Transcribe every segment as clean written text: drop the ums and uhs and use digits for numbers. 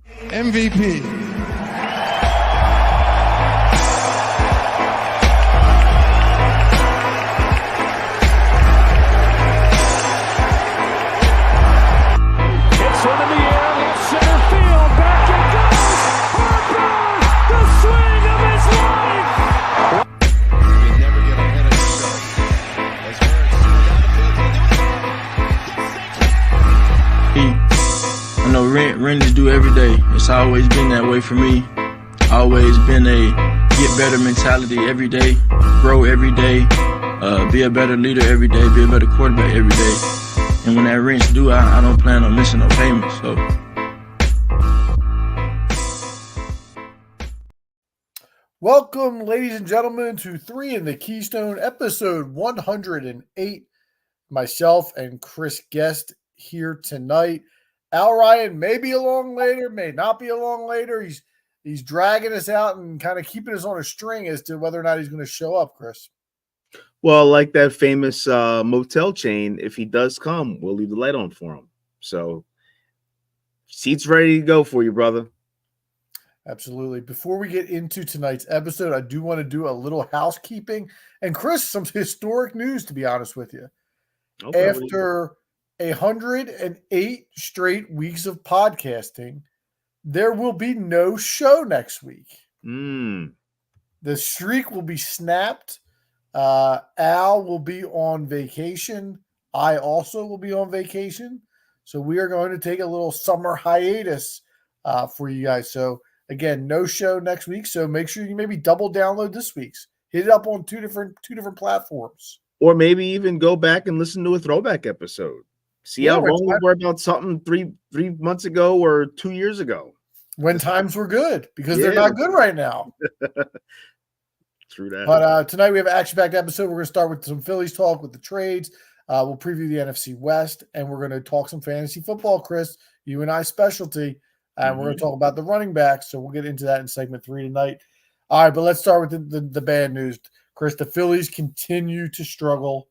MVP. It's one in the air, left center field, back it goes. Harper, the swing of his life. We never get ahead of himself. As I know Ren's do every day. It's always been that way for me. Always been a get better mentality every day, grow every day, be a better leader every day, be a better quarterback every day. And when that wrench do, I don't plan on missing no payments. So. Welcome, ladies and gentlemen, to 3 in the Keystone, episode 108. Myself and Chris Guest here tonight. Al Ryan may be along later, may not be along later. He's dragging us out and kind of keeping us on a string as to whether or not he's going to show up, Chris. Well, like that famous motel chain, if he does come, we'll leave the light on for him. So, seats ready to go for you, brother. Absolutely. Before we get into tonight's episode, I do want to do a little housekeeping. And Chris, some historic news, to be honest with you. Okay, After 108 straight weeks of podcasting, there will be no show next week. The streak will be snapped. Al will be on vacation. I also will be on vacation. So we are going to take a little summer hiatus for you guys. So again, no show next week. So make sure you maybe double download this week's. Hit it up on two different platforms. Or maybe even go back and listen to a throwback episode. See how wrong we were about something three months ago or 2 years ago. When times were good, because they're not good right now. True that. But tonight we have an action-packed episode. We're going to start with some Phillies talk with the trades. We'll preview the NFC West, and we're going to talk some fantasy football, Chris. You and I specialty. And we're going to talk about the running backs, so we'll get into that in segment 3 tonight. All right, but let's start with the bad news. Chris, the Phillies continue to struggle.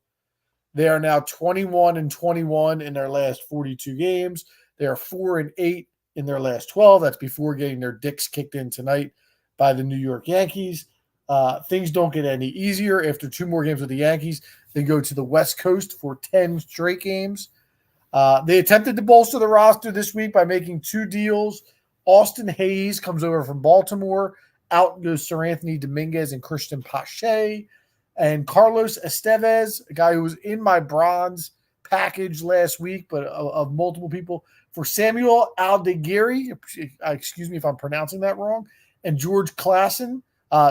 They are now 21-21 in their last 42 games. They are 4-8 in their last 12. That's before getting their dicks kicked in tonight by the New York Yankees. Things don't get any easier. After 2 more games with the Yankees, they go to the West Coast for 10 straight games. They attempted to bolster the roster this week by making 2 deals. Austin Hayes comes over from Baltimore. Out goes Sir Anthony Dominguez and Christian Pache. And Carlos Estevez, a guy who was in my bronze package last week, but of multiple people, for Samuel Aldeguerri, excuse me if I'm pronouncing that wrong, and George Klassen,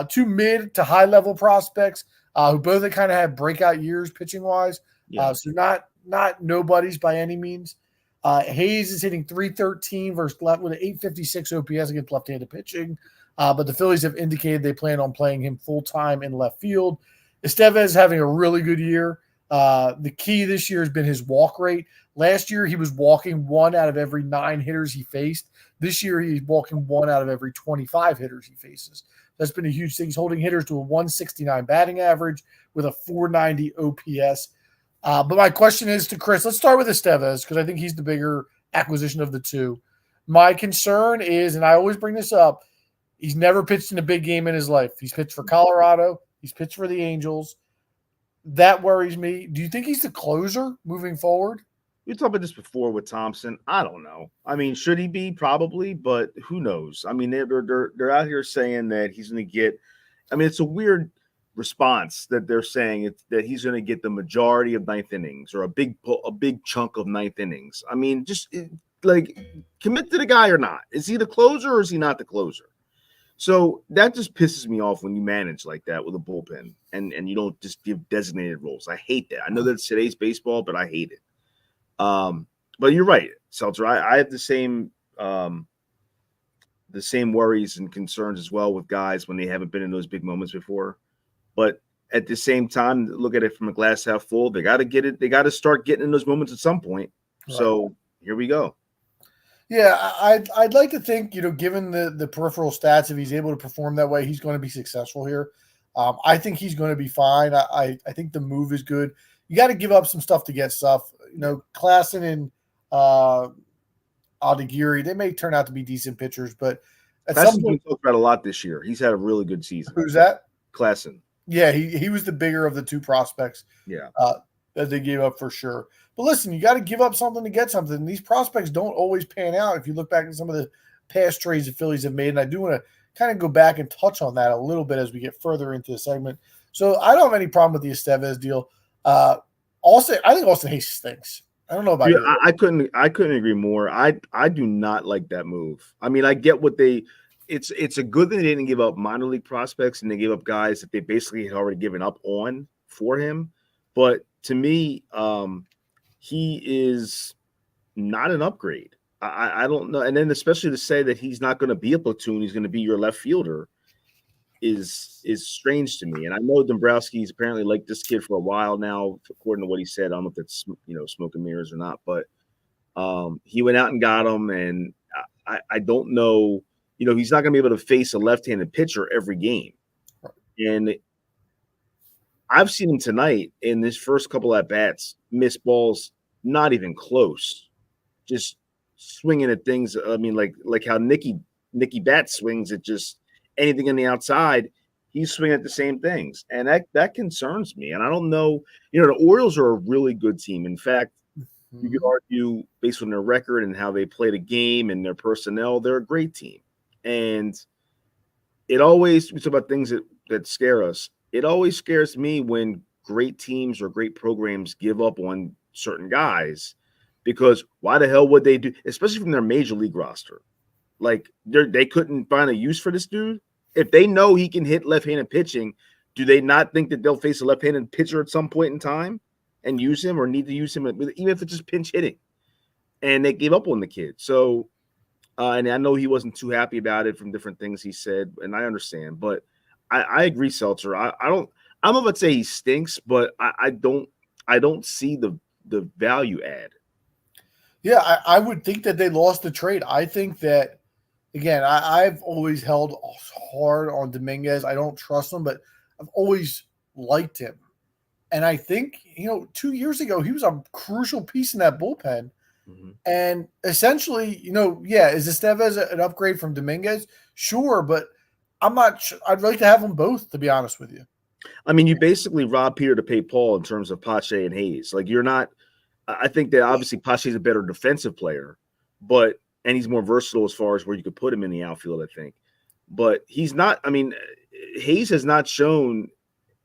2 mid to high-level prospects who both kind of had breakout years pitching-wise. Yeah. So not nobodies by any means. Hayes is hitting .313 versus left with an .856 OPS against left-handed pitching. But the Phillies have indicated they plan on playing him full-time in left field. Estevez having a really good year. The key this year has been his walk rate. Last year, he was walking 1 out of every 9 hitters he faced. This year, he's walking 1 out of every 25 hitters he faces. That's been a huge thing. He's holding hitters to a 169 batting average with a 490 OPS. But my question is to Chris. Let's start with Estevez because I think he's the bigger acquisition of the two. My concern is, and I always bring this up, he's never pitched in a big game in his life. He's pitched for Colorado. He's pitched for the Angels. That worries me. Do you think he's the closer moving forward? We talked about this before with Thompson. I don't know. I mean, should he be? Probably, but who knows? I mean, they're out here saying that he's going to get. I mean, it's a weird response that they're saying that he's going to get the majority of 9th innings or a big chunk of 9th innings. I mean, just like commit to the guy or not. Is he the closer or is he not the closer? So that just pisses me off when you manage like that with a bullpen and you don't just give designated roles. I hate that. I know that's today's baseball, but I hate it. But you're right, Seltzer. I have the same worries and concerns as well with guys when they haven't been in those big moments before. But at the same time, look at it from a glass half full. They got to get it. They got to start getting in those moments at some point. Right. So here we go. Yeah, I'd like to think, given the peripheral stats, if he's able to perform that way, he's going to be successful here. I think he's going to be fine. I think the move is good. You got to give up some stuff to get stuff. Klassen and Adigiri. They may turn out to be decent pitchers, but at Classen's some been point, talked about a lot this year. He's had a really good season. who's that? Klassen. Yeah, he was the bigger of the two prospects Yeah. that they gave up for sure. But listen, you got to give up something to get something. These prospects don't always pan out. If you look back at some of the past trades the Phillies have made, and I do want to kind of go back and touch on that a little bit as we get further into the segment. So I don't have any problem with the Estevez deal. I think Austin Hayes stinks. I don't know about Dude, you. I couldn't agree more. I do not like that move. I mean, I get what it's a good thing they didn't give up minor league prospects and they gave up guys that they basically had already given up on for him. But to me, he is not an upgrade. I don't know. And then especially to say that he's not going to be a platoon, he's going to be your left fielder is strange to me. And I know Dombrowski's apparently liked this kid for a while now, according to what he said. I don't know if that's smoke and mirrors or not, but he went out and got him, and I don't know. He's not going to be able to face a left-handed pitcher every game. And I've seen him tonight in this first couple at bats miss balls, not even close, just swinging at things. I mean, like how Nicky Bat swings at just anything on the outside. He's swinging at the same things, and that concerns me. And I don't know. The Orioles are a really good team. In fact, you could argue based on their record and how they play the game and their personnel, they're a great team. And we talk about things that scare us. It always scares me when great teams or great programs give up on certain guys, because why the hell would they do, especially from their major league roster? Like they couldn't find a use for this dude. If they know he can hit left-handed pitching, do they not think that they'll face a left-handed pitcher at some point in time and use him, or need to use him, even if it's just pinch hitting? And they gave up on the kid. So, and I know he wasn't too happy about it from different things he said, and I understand. But I agree, Seltzer. I don't about to say he stinks, but I don't see the value add. Yeah, I would think that they lost the trade. I think that, again, I've always held hard on Dominguez. I don't trust him, but I've always liked him. And I think, 2 years ago, he was a crucial piece in that bullpen. Mm-hmm. And essentially, is Estevez an upgrade from Dominguez? Sure, but I'm not sure. I'd like to have them both, to be honest with you. I mean, you basically rob Peter to pay Paul in terms of Pache and Hayes. Like, you're not – I think that obviously Pache's a better defensive player, and he's more versatile as far as where you could put him in the outfield, I think. But he's not – I mean, Hayes has not shown,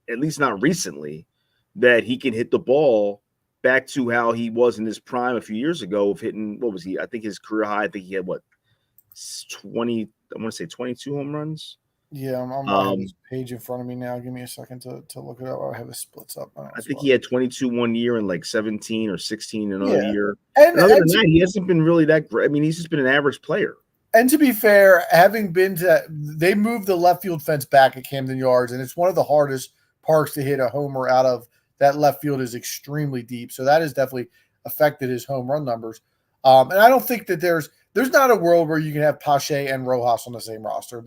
at least not recently, that he can hit the ball back to how he was in his prime a few years ago of hitting – what was he? I think his career high, I think he had, 20 – I want to say 22 home runs. Yeah, I'm on this page in front of me now. Give me a second to look it up. I have the splits up. I think he had 22 one year and like 17 or 16 another year. And other than that, he hasn't been really that great. I mean, he's just been an average player. And to be fair, having been they moved the left field fence back at Camden Yards, and it's one of the hardest parks to hit a homer out of. That left field is extremely deep, so that has definitely affected his home run numbers. And I don't think that there's not a world where you can have Pache and Rojas on the same roster.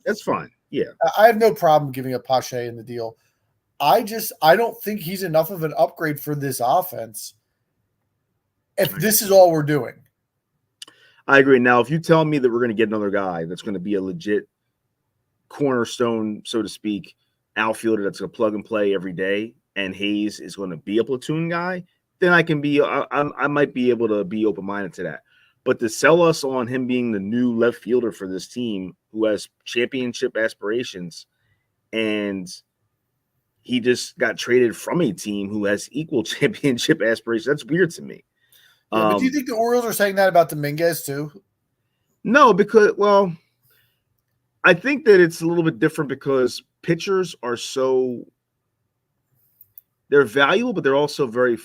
That's fine. Yeah. I have no problem giving up Pache in the deal. I don't think he's enough of an upgrade for this offense if this is all we're doing. I agree. Now, if you tell me that we're going to get another guy that's going to be a legit cornerstone, so to speak, outfielder that's going to plug and play every day, and Hayes is going to be a platoon guy, then I might be able to be open-minded to that. But to sell us on him being the new left fielder for this team who has championship aspirations, and he just got traded from a team who has equal championship aspirations, that's weird to me. Yeah, but do you think the Orioles are saying that about Dominguez too? No, because, I think that it's a little bit different because pitchers are they're valuable, but they're also very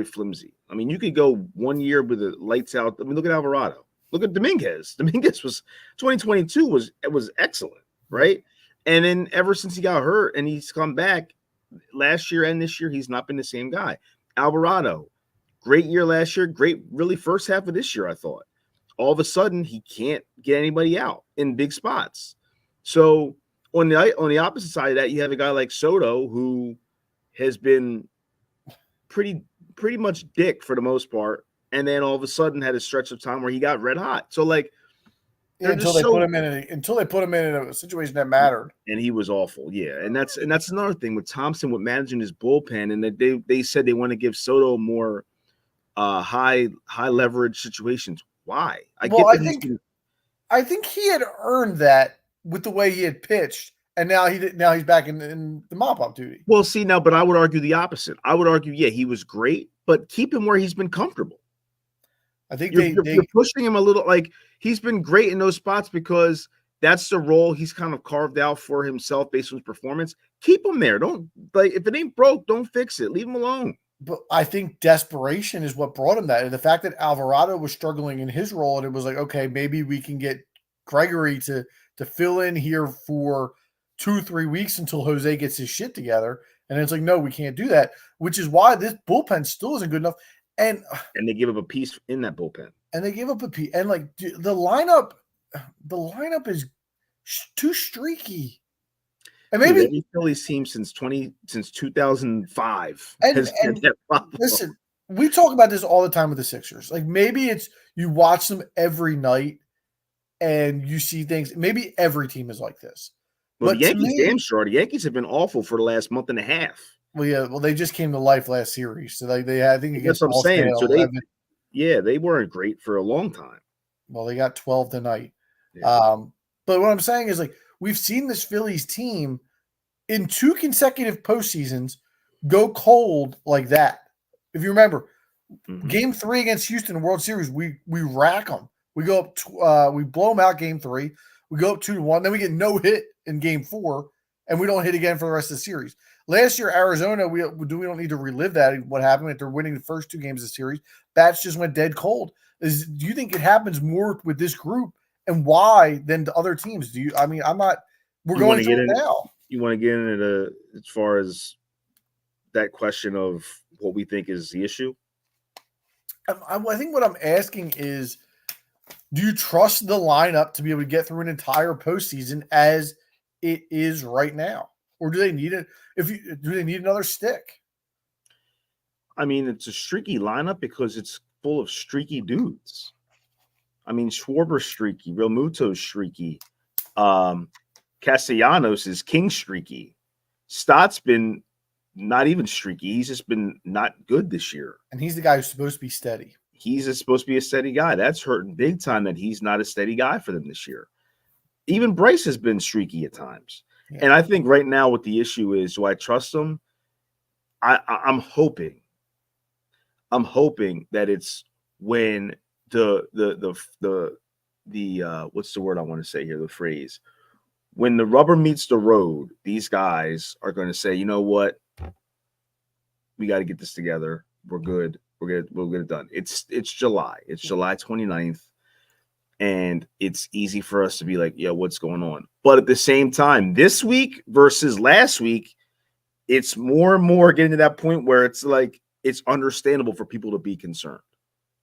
flimsy. I mean, you could go 1 year with the lights out. I mean, look at Alvarado. Look at Dominguez. Dominguez 2022 was excellent, right? And then ever since he got hurt and he's come back last year and this year, he's not been the same guy. Alvarado, great year last year, great really first half of this year, I thought. All of a sudden, he can't get anybody out in big spots. So on the opposite side of that, you have a guy like Soto who has been pretty much dick for the most part and then all of a sudden had a stretch of time where he got red hot. So like, until they put him in a situation that mattered. And he was awful. Yeah. And that's another thing with Thompson with managing his bullpen, and that they said they want to give Soto more high leverage situations. Why? I think he had earned that with the way he had pitched, and now he's back in the mop-up duty. Well, see now, but I would argue the opposite. I would argue, yeah, he was great, but keep him where he's been comfortable. I think you're pushing him a little. Like, he's been great in those spots because that's the role he's kind of carved out for himself based on his performance. Keep him there. Don't, like, if it ain't broke, don't fix it. Leave him alone. But I think desperation is what brought him that. And the fact that Alvarado was struggling in his role, and it was like, okay, maybe we can get Gregory to fill in here for 2-3 weeks until Jose gets his shit together. And it's like, no, we can't do that, which is why this bullpen still isn't good enough. And they give up a piece in that bullpen. And they gave up a piece. And like the lineup is too streaky. And maybe every Phillies team since 2005 has had that problem. Listen, we talk about this all the time with the Sixers. Like, maybe it's you watch them every night and you see things. Maybe every team is like this. Well, the Yankees, damn sure. The Yankees have been awful for the last month and a half. Well, yeah. Well, they just came to life last series, so they I think that's what I'm saying. So they weren't great for a long time. Well, they got 12 tonight. Yeah. But what I'm saying is, like, we've seen this Phillies team in 2 consecutive postseasons go cold like that. If you remember, Game 3 against Houston in World Series, we rack them. We go up, we blow them out Game 3. We go up 2-1. Then we get no hit in Game 4, and we don't hit again for the rest of the series. Last year, Arizona, we don't need to relive that. What happened if they're winning the first 2 games of the series? Bats just went dead cold. Do you think it happens more with this group, and why, than to other teams? I'm not. We're going through it now. You want to get into as far as that question of what we think is the issue? I think what I'm asking is, do you trust the lineup to be able to get through an entire postseason as it is right now, or do they need it? Do they need another stick? I mean, it's a streaky lineup because it's full of streaky dudes. I mean, Schwarber's streaky, Real Muto's streaky, Castellanos is king streaky. Stott's been not even streaky. He's just been not good this year. And he's the guy who's supposed to be steady. He's supposed to be a steady guy. That's hurting big time that he's not a steady guy for them this year. Even Bryce has been streaky at times. Yeah. And I think right now what the issue is, do I trust him? I'm hoping that it's when the what's the word I want to say here? The phrase, when the rubber meets the road, these guys are going to say, you know what? We got to get this together. We're good. We'll get it done. It's July. It's July 29th. And it's easy for us to be like, yeah, what's going on? But at the same time, this week versus last week, it's more and more getting to that point where it's like, it's understandable for people to be concerned.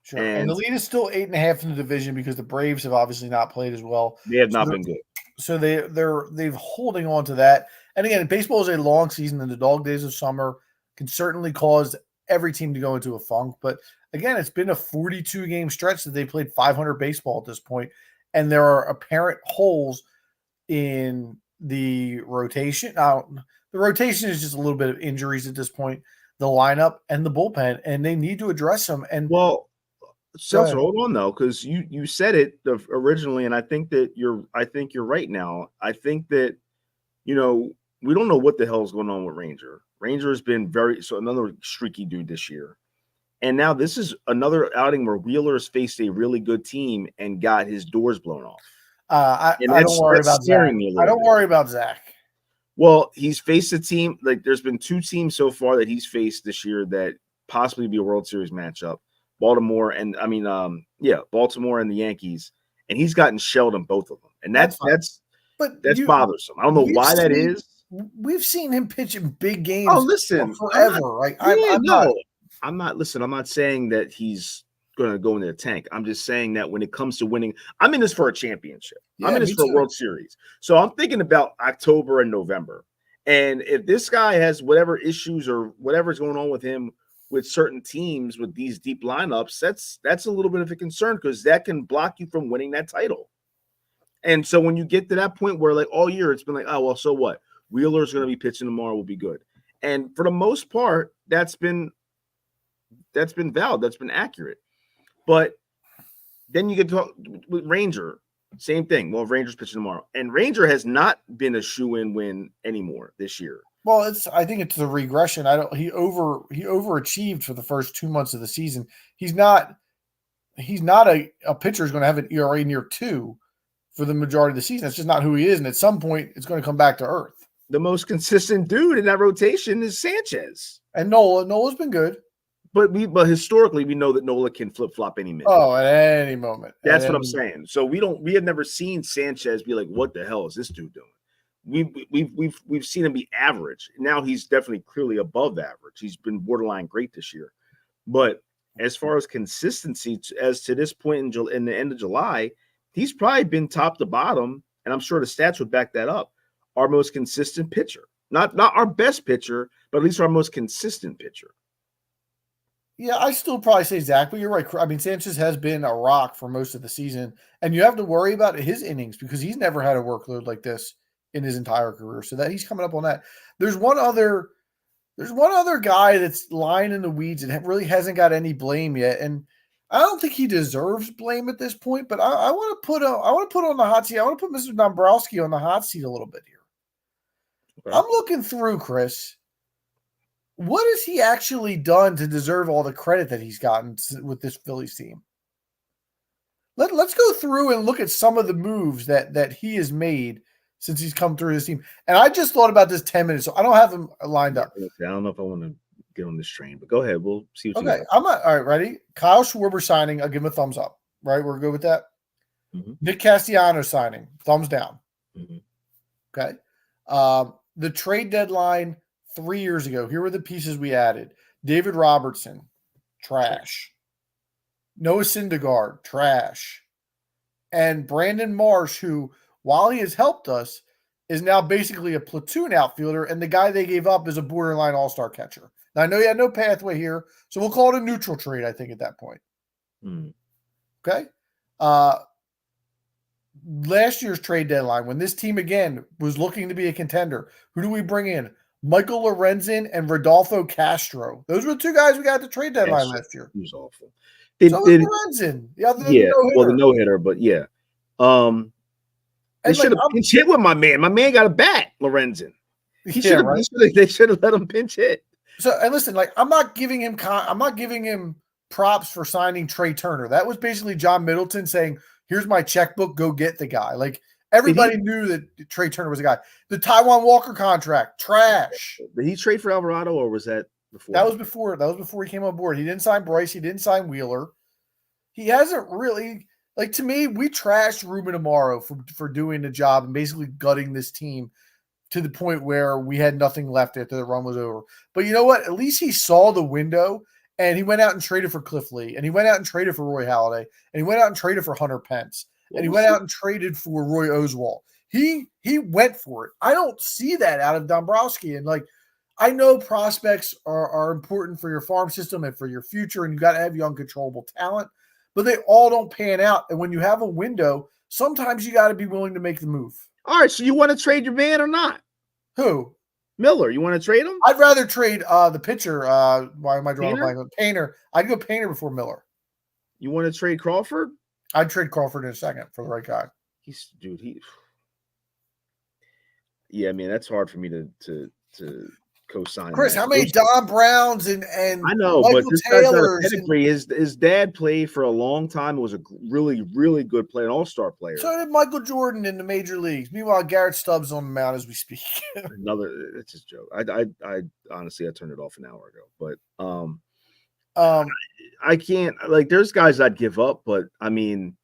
Sure. And the lead is still 8.5 in the division because the Braves have obviously not played as well. They have not been good. So they've holding on to that. And again, baseball is a long season, and the dog days of summer can certainly cause every team to go into a funk. But again, it's been a 42-game stretch that they played 500 baseball at this point, and there are apparent holes in the rotation. Now, the rotation is just a little bit of injuries at this point, the lineup and the bullpen, and they need to address them. And well, Seltzer, hold on though, because you said it originally, and I think you're right now. I think that we don't know what the hell is going on with Ranger. Ranger has been another streaky dude this year. And now this is another outing where Wheeler has faced a really good team and got his doors blown off. I don't worry about Zach. I don't worry about Zach. Well, he's faced a team, like there's been 2 teams so far that he's faced this year that possibly be a World Series matchup. Baltimore and the Yankees. And he's gotten shelled in both of them. And that's bothersome. I don't know why that is. We've seen him pitch in big games forever. I'm not saying that he's going to go into the tank. I'm just saying that when it comes to winning, I'm in this for a championship. Yeah, I'm in this for a World Series. So I'm thinking about October and November. And if this guy has whatever issues or whatever's going on with him with certain teams with these deep lineups, that's a little bit of a concern because that can block you from winning that title. And so when you get to that point where like all year it's been like, oh well, so what? Wheeler's going to be pitching tomorrow, will be good. And for the most part, that's been valid, that's been accurate. But then you get to with Ranger, same thing. Well, Ranger's pitching tomorrow, and Ranger has not been a shoe-in win anymore this year. Well, I think it's the regression. He overachieved for the first 2 months of the season. He's not a pitcher who's going to have an ERA near 2 for the majority of the season. That's just not who he is. And at some point it's going to come back to earth. The most consistent dude in that rotation is Sanchez. And Nola's been good. But historically we know that Nola can flip-flop any minute. Oh, at any moment. That's what I'm saying. So we have never seen Sanchez be like, what the hell is this dude doing? We've seen him be average. Now he's definitely clearly above average. He's been borderline great this year. But as far as consistency, as to this point in the end of July, he's probably been top to bottom, and I'm sure the stats would back that up, our most consistent pitcher. Not our best pitcher, but at least our most consistent pitcher. Yeah, I still probably say Zach, but you're right. I mean, Sanchez has been a rock for most of the season, and you have to worry about his innings because he's never had a workload like this in his entire career. So that he's coming up on that. There's one other guy that's lying in the weeds and really hasn't got any blame yet, and I don't think he deserves blame at this point. But I want to put on the hot seat. I want to put Mr. Dombrowski on the hot seat a little bit here. Okay. I'm looking through, Chris. What has he actually done to deserve all the credit that he's gotten with this Phillies team? Let's go through and look at some of the moves that he has made since he's come through his team. And I just thought about this 10 minutes, so I don't have him lined up. Okay, I don't know if I want to get on this train, but go ahead. We'll see what you got. All right, ready? Kyle Schwarber signing. I'll give him a thumbs up. Right? We're good with that? Mm-hmm. Nick Castellanos signing. Thumbs down. Mm-hmm. Okay. The trade deadline 3 years ago, here were the pieces we added. David Robertson, trash. Noah Syndergaard, trash. And Brandon Marsh, who, while he has helped us, is now basically a platoon outfielder, and the guy they gave up is a borderline all-star catcher. Now, I know you had no pathway here, so we'll call it a neutral trade, I think, at that point. Okay? Last year's trade deadline, when this team, again, was looking to be a contender, who do we bring in? Michael Lorenzen and Rodolfo Castro. Those were the two guys we got at the trade deadline last year. He was awful. Lorenzen. The no-hitter, but yeah. They should have pinch hit with my man. My man got a bat, Lorenzen. They should have let him pinch hit. So, and listen, I'm not giving him props for signing Trey Turner. That was basically John Middleton saying, here's my checkbook, go get the guy. Everybody knew that Trey Turner was a guy. The Taiwan Walker contract, trash. Did he trade for Alvarado, or was that before? That was before he came on board. He didn't sign Bryce. He didn't sign Wheeler. He hasn't really, to me, we trashed Ruben Amaro for doing the job and basically gutting this team to the point where we had nothing left after the run was over. But you know what? At least he saw the window, and he went out and traded for Cliff Lee, and he went out and traded for Roy Halladay, and he went out and traded for Hunter Pence. And he went out and traded for Roy Oswalt. He went for it. I don't see that out of Dombrowski. And I know prospects are important for your farm system and for your future, and you got to have young, controllable talent, but they all don't pan out. And when you have a window, sometimes you got to be willing to make the move. All right, so you want to trade your man or not? Who? Miller. You want to trade him? I'd rather trade the pitcher. Why am I drawing a blank? Painter. I'd go Painter before Miller. You want to trade Crawford? I'd trade Crawford in a second for the right guy. Yeah, I mean, that's hard for me to co-sign. Chris, how many Don Browns and I know, Michael but this guy's got a Taylors pedigree. His dad played for a long time. Was a really, really good player, an all-star player. So did Michael Jordan in the major leagues. Meanwhile, Garrett Stubbs on the mound as we speak. It's just a joke. I honestly, I turned it off an hour ago, but I can't, there's guys I'd give up, but I mean,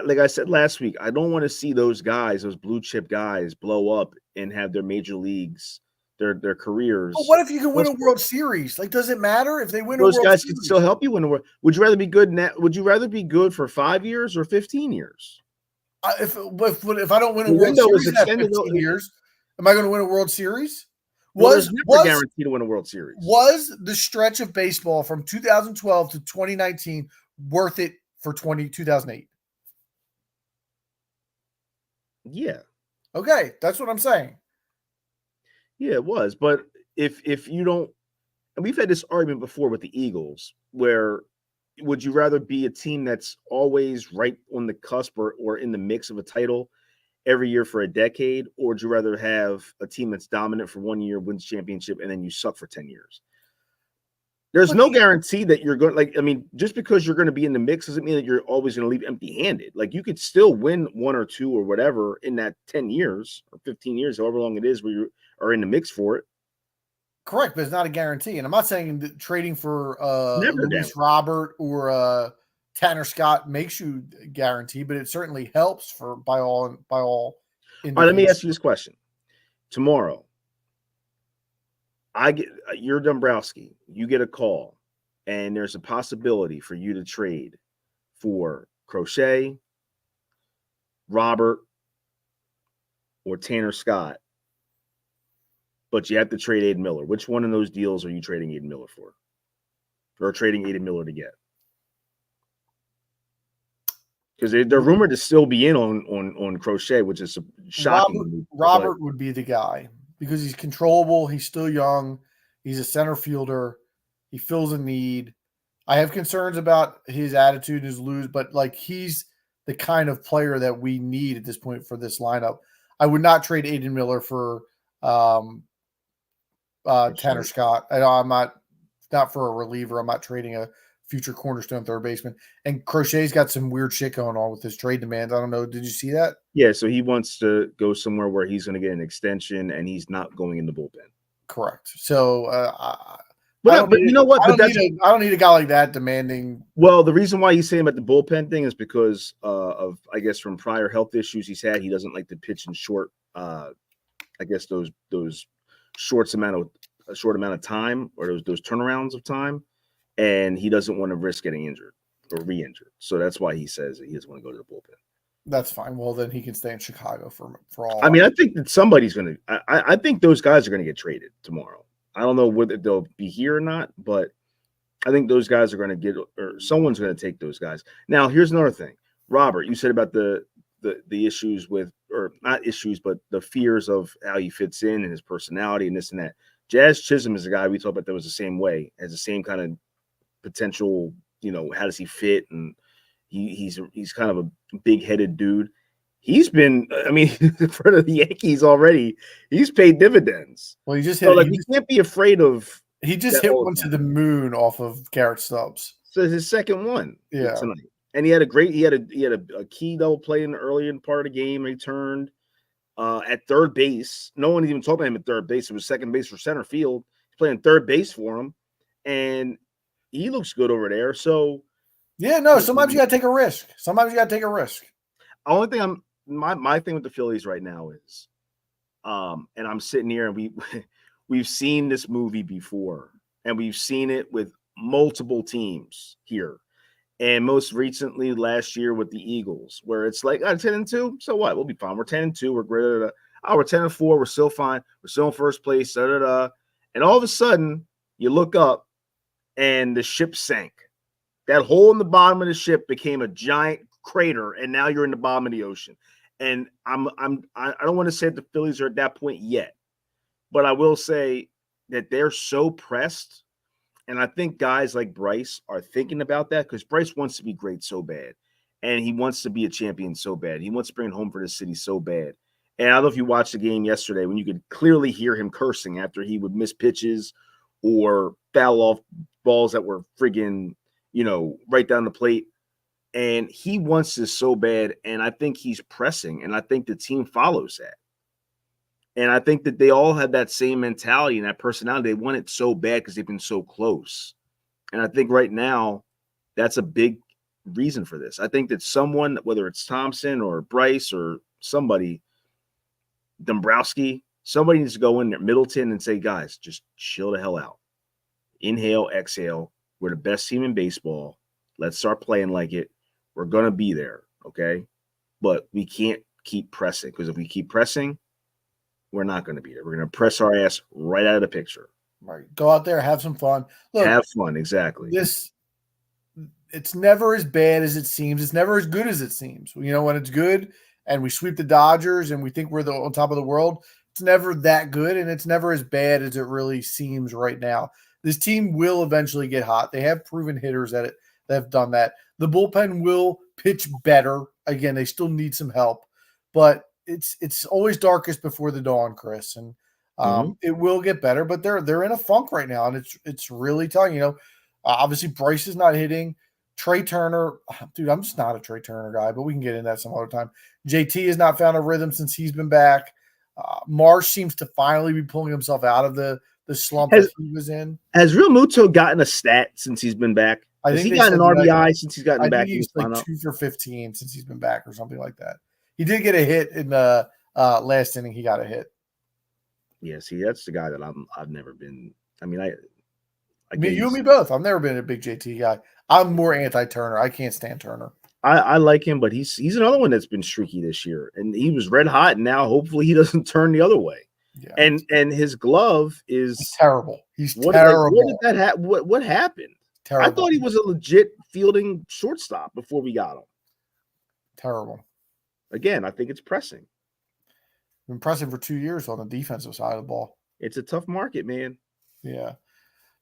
like I said last week, I don't want to see those guys, those blue chip guys, blow up and have their major leagues, their careers. But what if you can win a World Series? Does it matter if they win a World Series? Those guys can still help you win a World. Would you rather be good Would you rather be good for 5 years or 15 years? If I don't win a World Series in 15 years, am I going to win a World Series? there's never a guarantee to win a World Series. Was the stretch of baseball from 2012 to 2019 worth it for 2008? Yeah. Okay, that's what I'm saying. Yeah, it was. But if you don't, and we've had this argument before with the Eagles, where would you rather be a team that's always right on the cusp or in the mix of a title every year for a decade, or would you rather have a team that's dominant for 1 year, wins championship, and then you suck for 10 years? There's no guarantee that you're going just because you're going to be in the mix doesn't mean that you're always going to leave empty-handed. Like, you could still win 1 or 2 or whatever in that 10 years or 15 years, however long it is where you are in the mix for it. Correct, but it's not a guarantee. And I'm not saying that trading for Never Luis Robert or Tanner Scott makes you guarantee, but it certainly helps by all. All right, let me ask you this question. Tomorrow, you're Dombrowski. You get a call, and there's a possibility for you to trade for Crochet, Robert, or Tanner Scott, but you have to trade Aiden Miller. Which one of those deals are you trading Aiden Miller for? Or trading Aiden Miller to get? Because they're rumored to still be in on Crochet, which is shocking. Robert would be the guy because he's controllable. He's still young. He's a center fielder. He fills a need. I have concerns about his attitude, his lose, but like he's the kind of player that we need at this point for this lineup. I would not trade Aiden Miller for Tanner Scott. I'm not for a reliever. I'm not trading a future cornerstone third baseman. And Crochet's got some weird shit going on with his trade demands. I don't know. Did you see that? Yeah, so he wants to go somewhere where he's going to get an extension and he's not going in the bullpen. Correct. So, but you know what? I don't need a guy like that demanding. Well, the reason why he's saying about the bullpen thing is because of, I guess, from prior health issues he's had. He doesn't like to pitch in short. I guess those short amount of time or those turnarounds of time, and he doesn't want to risk getting injured or re-injured. So that's why he says that he doesn't want to go to the bullpen. That's fine. Well, then he can stay in Chicago for all. I mean, I think that somebody's going to. I think those guys are going to get traded tomorrow. I don't know whether they'll be here or not, but I think those guys are going to get, or someone's going to take those guys. Now, here's another thing, Robert. You said about the issues with, or not issues, but the fears of how he fits in and his personality and this and that. Jazz Chisholm is a guy we talked about that was the same way, has the same kind of potential. How does he fit? And he's kind of a big-headed dude. He's been, in front of the Yankees already. He's paid dividends. Well, he just hit. You can't be afraid of. He just hit one to the moon off of Garrett Stubbs. So his second one, yeah, tonight, and he had a key double play in the early part of the game. He turned at third base. No one even talked about him at third base. It was second base for center field. He's playing third base for him, and he looks good over there. So. Yeah, no, sometimes you got to take a risk. Only thing my thing with the Phillies right now is, and I'm sitting here and we've seen this movie before, and we've seen it with multiple teams here. And most recently last year with the Eagles, where it's like 10-2, so what? We'll be fine. We're 10-2, we're great. We're 10-4, we're still fine, we're still in first place, and all of a sudden you look up and the ship sank. That hole in the bottom of the ship became a giant crater, and now you're in the bottom of the ocean. And I don't want to say that the Phillies are at that point yet, but I will say that they're so pressed, and I think guys like Bryce are thinking about that because Bryce wants to be great so bad, and he wants to be a champion so bad. He wants to bring it home for the city so bad. And I don't know if you watched the game yesterday when you could clearly hear him cursing after he would miss pitches or foul off balls that were friggin', right down the plate. And he wants this so bad, and I think he's pressing, and I think the team follows that. And I think that they all have that same mentality and that personality. They want it so bad because they've been so close. And I think right now that's a big reason for this. I think that someone, whether it's Thompson or Bryce or somebody, Dombrowski, somebody needs to go in there, Middleton, and say, guys, just chill the hell out. Inhale, exhale. We're the best team in baseball. Let's start playing like it. We're going to be there, okay? But we can't keep pressing because if we keep pressing, we're not going to be there. We're going to press our ass right out of the picture. Right. Go out there, have some fun. Look, have fun, exactly. It's never as bad as it seems. It's never as good as it seems. You know, when it's good and we sweep the Dodgers and we think we're on top of the world, it's never that good, and it's never as bad as it really seems right now. This team will eventually get hot. They have proven hitters at it that have done that. The bullpen will pitch better. Again, they still need some help, but it's always darkest before the dawn, Chris, and it will get better. But they're in a funk right now, and it's really telling. You know, obviously Bryce is not hitting. Trey Turner, dude, I'm just not a Trey Turner guy, but we can get into that some other time. JT has not found a rhythm since he's been back. Marsh seems to finally be pulling himself out of the slump that he was in. Has Real Muto gotten a stat since he's been back? Has he gotten an RBI since he's gotten back? He's like 2 for 15 since he's been back or something like that. He did get a hit in the last inning. He got a hit. Yeah, see, that's the guy that I've never been. I mean, you and me both. I've never been a big JT guy. I'm more anti-Turner. I can't stand Turner. I like him, but he's another one that's been streaky this year, and he was red hot. And now, hopefully, he doesn't turn the other way. Yeah. And his glove is terrible. He's terrible. What did that happen? What happened? Terrible. I thought he was a legit fielding shortstop before we got him. Terrible. Again, I think it's pressing. Been pressing for 2 years on the defensive side of the ball. It's a tough market, man. Yeah,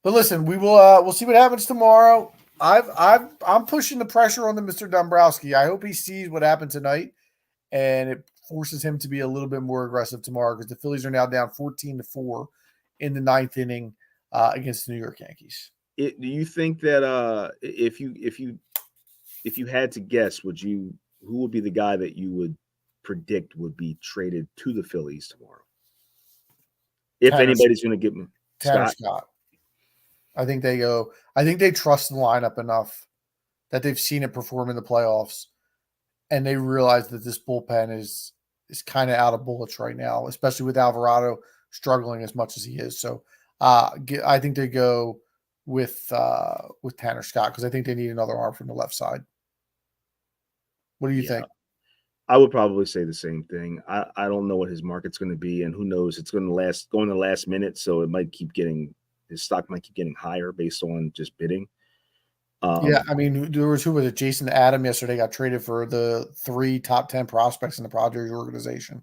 but listen, we'll see what happens tomorrow. I'm pushing the pressure on the Mr. Dombrowski. I hope he sees what happened tonight, and it forces him to be a little bit more aggressive tomorrow, because the Phillies are now down 14-4 in the 9th inning against the New York Yankees. Do you think that if you had to guess, who would be the guy that you would predict would be traded to the Phillies tomorrow? If anybody's going to give him Scott. I think they trust the lineup enough that they've seen it perform in the playoffs, and they realize that this bullpen is kind of out of bullets right now, especially with Alvarado struggling as much as he is. So I think they go with Tanner Scott, because I think they need another arm from the left side. What do you think? I would probably say the same thing. I don't know what his market's going to be, and who knows, it's going to go in the last minute, so it might keep getting. His stock might keep getting higher based on just bidding. Yeah, I mean, who was it? Jason Adam yesterday got traded for the 3 top 10 prospects in the Padres organization.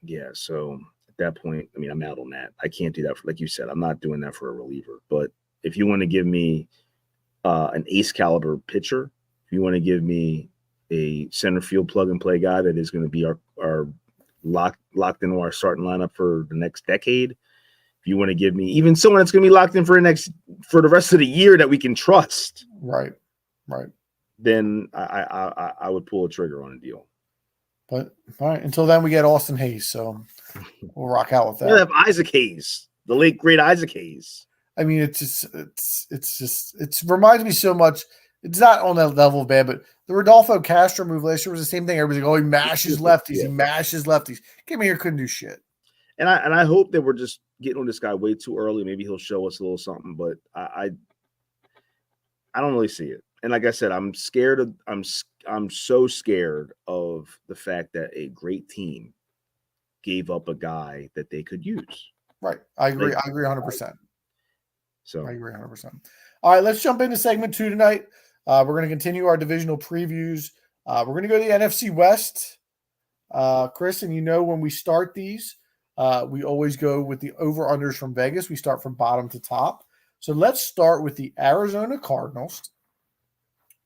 Yeah, so at that point, I mean, I'm out on that. I can't do that like you said. I'm not doing that for a reliever. But if you want to give me an ace caliber pitcher, if you want to give me a center field plug and play guy that is going to be our locked into our starting lineup for the next decade. If you want to give me even someone that's going to be locked in for the rest of the year that we can trust, right, then I would pull a trigger on a deal. But all right, until then we get Austin Hayes, so we'll rock out with that. We'll have Isaac Hayes, the late great Isaac Hayes. I mean, it reminds me so much. It's not on that level of bad, but the Rodolfo Castro move last year was the same thing. Everybody's like, "Oh, he mashes lefties. He mashes lefties." Came here, couldn't do shit. And I hope that we're just getting on this guy way too early. Maybe he'll show us a little something, but I don't really see it. And like I said, I'm so scared of the fact that a great team gave up a guy that they could use. Right. I agree. I agree 100%. So I agree 100%. All right, let's jump into segment 2 tonight. We're going to continue our divisional previews. We're going to go to the NFC West. Chris, and when we start these, we always go with the over-unders from Vegas. We start from bottom to top. So let's start with the Arizona Cardinals.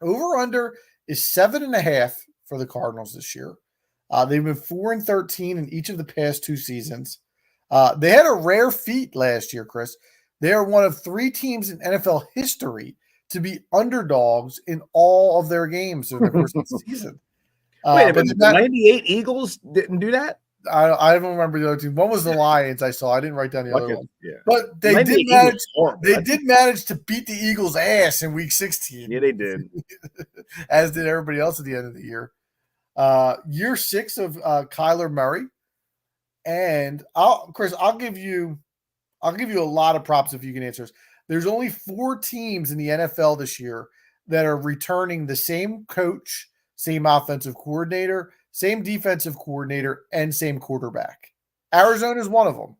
Over-under is 7.5 for the Cardinals this year. They've been 4-13 in each of the past 2 seasons. They had a rare feat last year, Chris. They are one of 3 teams in NFL history to be underdogs in all of their games during the course of the season. Wait, but the 98 Eagles didn't do that? I don't remember the other two. One was the Lions. I saw. I didn't write down the other one. Yeah. But they did manage. They did manage to beat the Eagles' ass in Week 16. Yeah, they did. As did everybody else at the end of the year. Year 6 of Kyler Murray, and Chris, I'll give you a lot of props if you can answer this. There's only 4 teams in the NFL this year that are returning the same coach, same offensive coordinator, same defensive coordinator, and same quarterback. Arizona is one of them.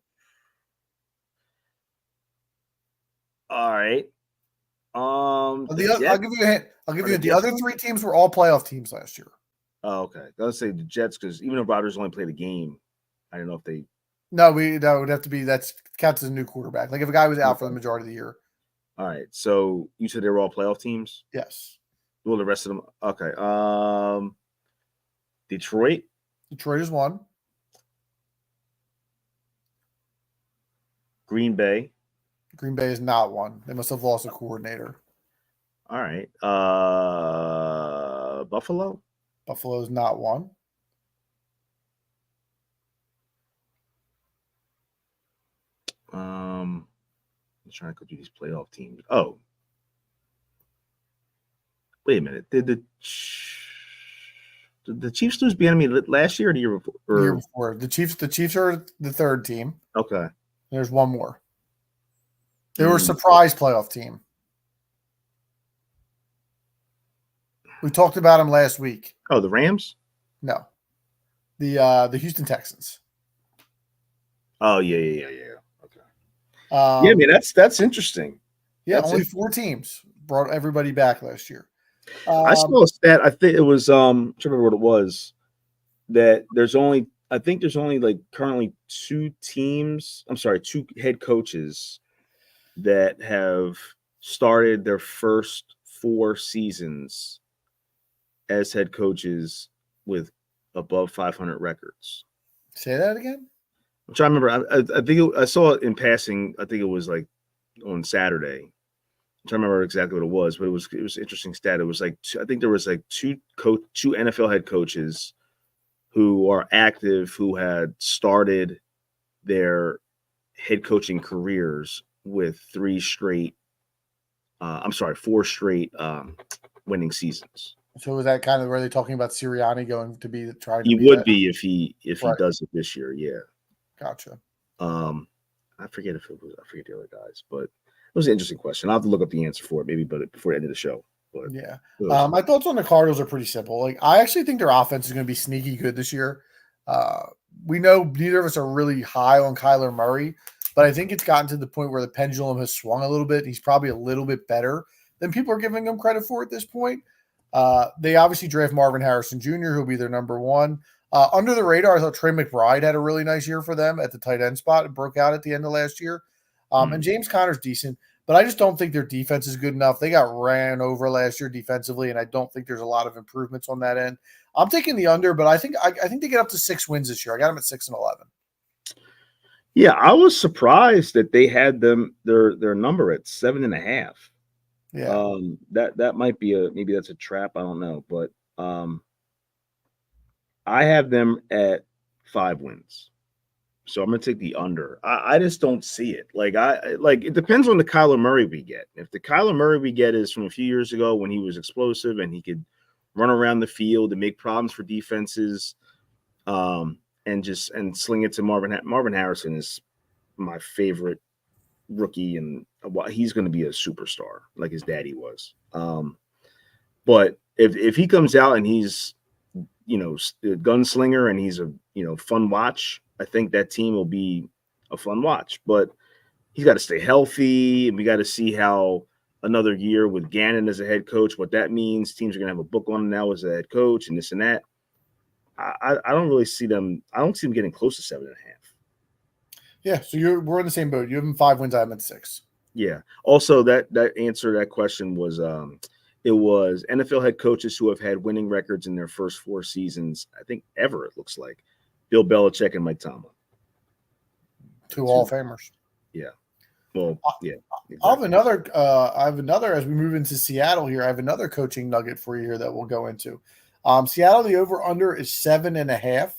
All right. I'll give you a hint. I'll give you the other three teams were all playoff teams last year. Oh, okay. I was say the Jets because even if Rodgers only played a game, I don't know if they. No, that would have to be that's counts as a new quarterback. Like if a guy was out for the majority of the year. All right. So you said they were all playoff teams? Yes. Well, the rest of them. Okay. Detroit. Detroit is one. Green Bay. Green Bay is not one. They must have lost a coordinator. All right. Buffalo. Buffalo is not one. I'm trying to go through these playoff teams. Oh, wait a minute. Did the Chiefs lose beyond me last year or the year before? The year before. The Chiefs are the third team. Okay. There's one more. They were a surprise playoff team. We talked about them last week. Oh, the Rams? No. The Houston Texans. Oh, yeah. Okay. Yeah, I mean, that's interesting. Yeah, That's only 4 teams brought everybody back last year. I saw a stat. I think it was I'm trying to remember what it was. That there's only like currently 2 head coaches that have started their first 4 seasons as head coaches with above 500 records. Say that again? I'm trying to remember. I think I saw it in passing. I think it was like on Saturday. I'm trying to remember exactly what it was, but it was an interesting stat. It was like I think there was like two NFL head coaches who are active who had started their head coaching careers with 4 straight winning seasons. So is that kind of where they're talking about Sirianni going to be trying to He be would that? be if he does it this year, yeah. Gotcha. I forget the other guys, but it was an interesting question. I'll have to look up the answer for it maybe, but before the end of the show. But yeah. My thoughts on the Cardinals are pretty simple. Like I actually think their offense is going to be sneaky good this year. We know neither of us are really high on Kyler Murray, but I think it's gotten to the point where the pendulum has swung a little bit. He's probably a little bit better than people are giving him credit for at this point. They obviously draft Marvin Harrison Jr., who'll be their number 1. Under the radar, I thought Trey McBride had a really nice year for them at the tight end spot. It broke out at the end of last year. And James Conner's decent, but I just don't think their defense is good enough. They got ran over last year defensively, and I don't think there's a lot of improvements on that end. I'm taking the under, but I think they get up to 6 wins this year. I got them at 6-11. Yeah, I was surprised that they had their number at 7.5. Yeah. That might be maybe that's a trap. I don't know, but I have them at 5 wins. So I'm gonna take the under. I just don't see it. Like it depends on the Kyler Murray we get. If the Kyler Murray we get is from a few years ago when he was explosive and he could run around the field and make problems for defenses, and sling it to Marvin Harrison is my favorite rookie, and he's going to be a superstar like his daddy was. But if he comes out and he's a gunslinger and he's a fun watch, I think that team will be a fun watch. But he's got to stay healthy, and we got to see how another year with Gannon as a head coach, what that means. Teams are going to have a book on him now as a head coach and this and that. I don't really see them. I don't see them getting close to 7.5. Yeah, so we're in the same boat. You have them 5 wins. I have them at 6. Yeah. Also, that answer to that question was it was NFL head coaches who have had winning records in their first 4 seasons. I think ever it looks like Bill Belichick and Mike Tomlin. 2 Hall of Famers. Yeah. Well, yeah. Exactly. I have another as we move into Seattle here. I have another coaching nugget for you here that we'll go into. Seattle, the over-under is 7.5.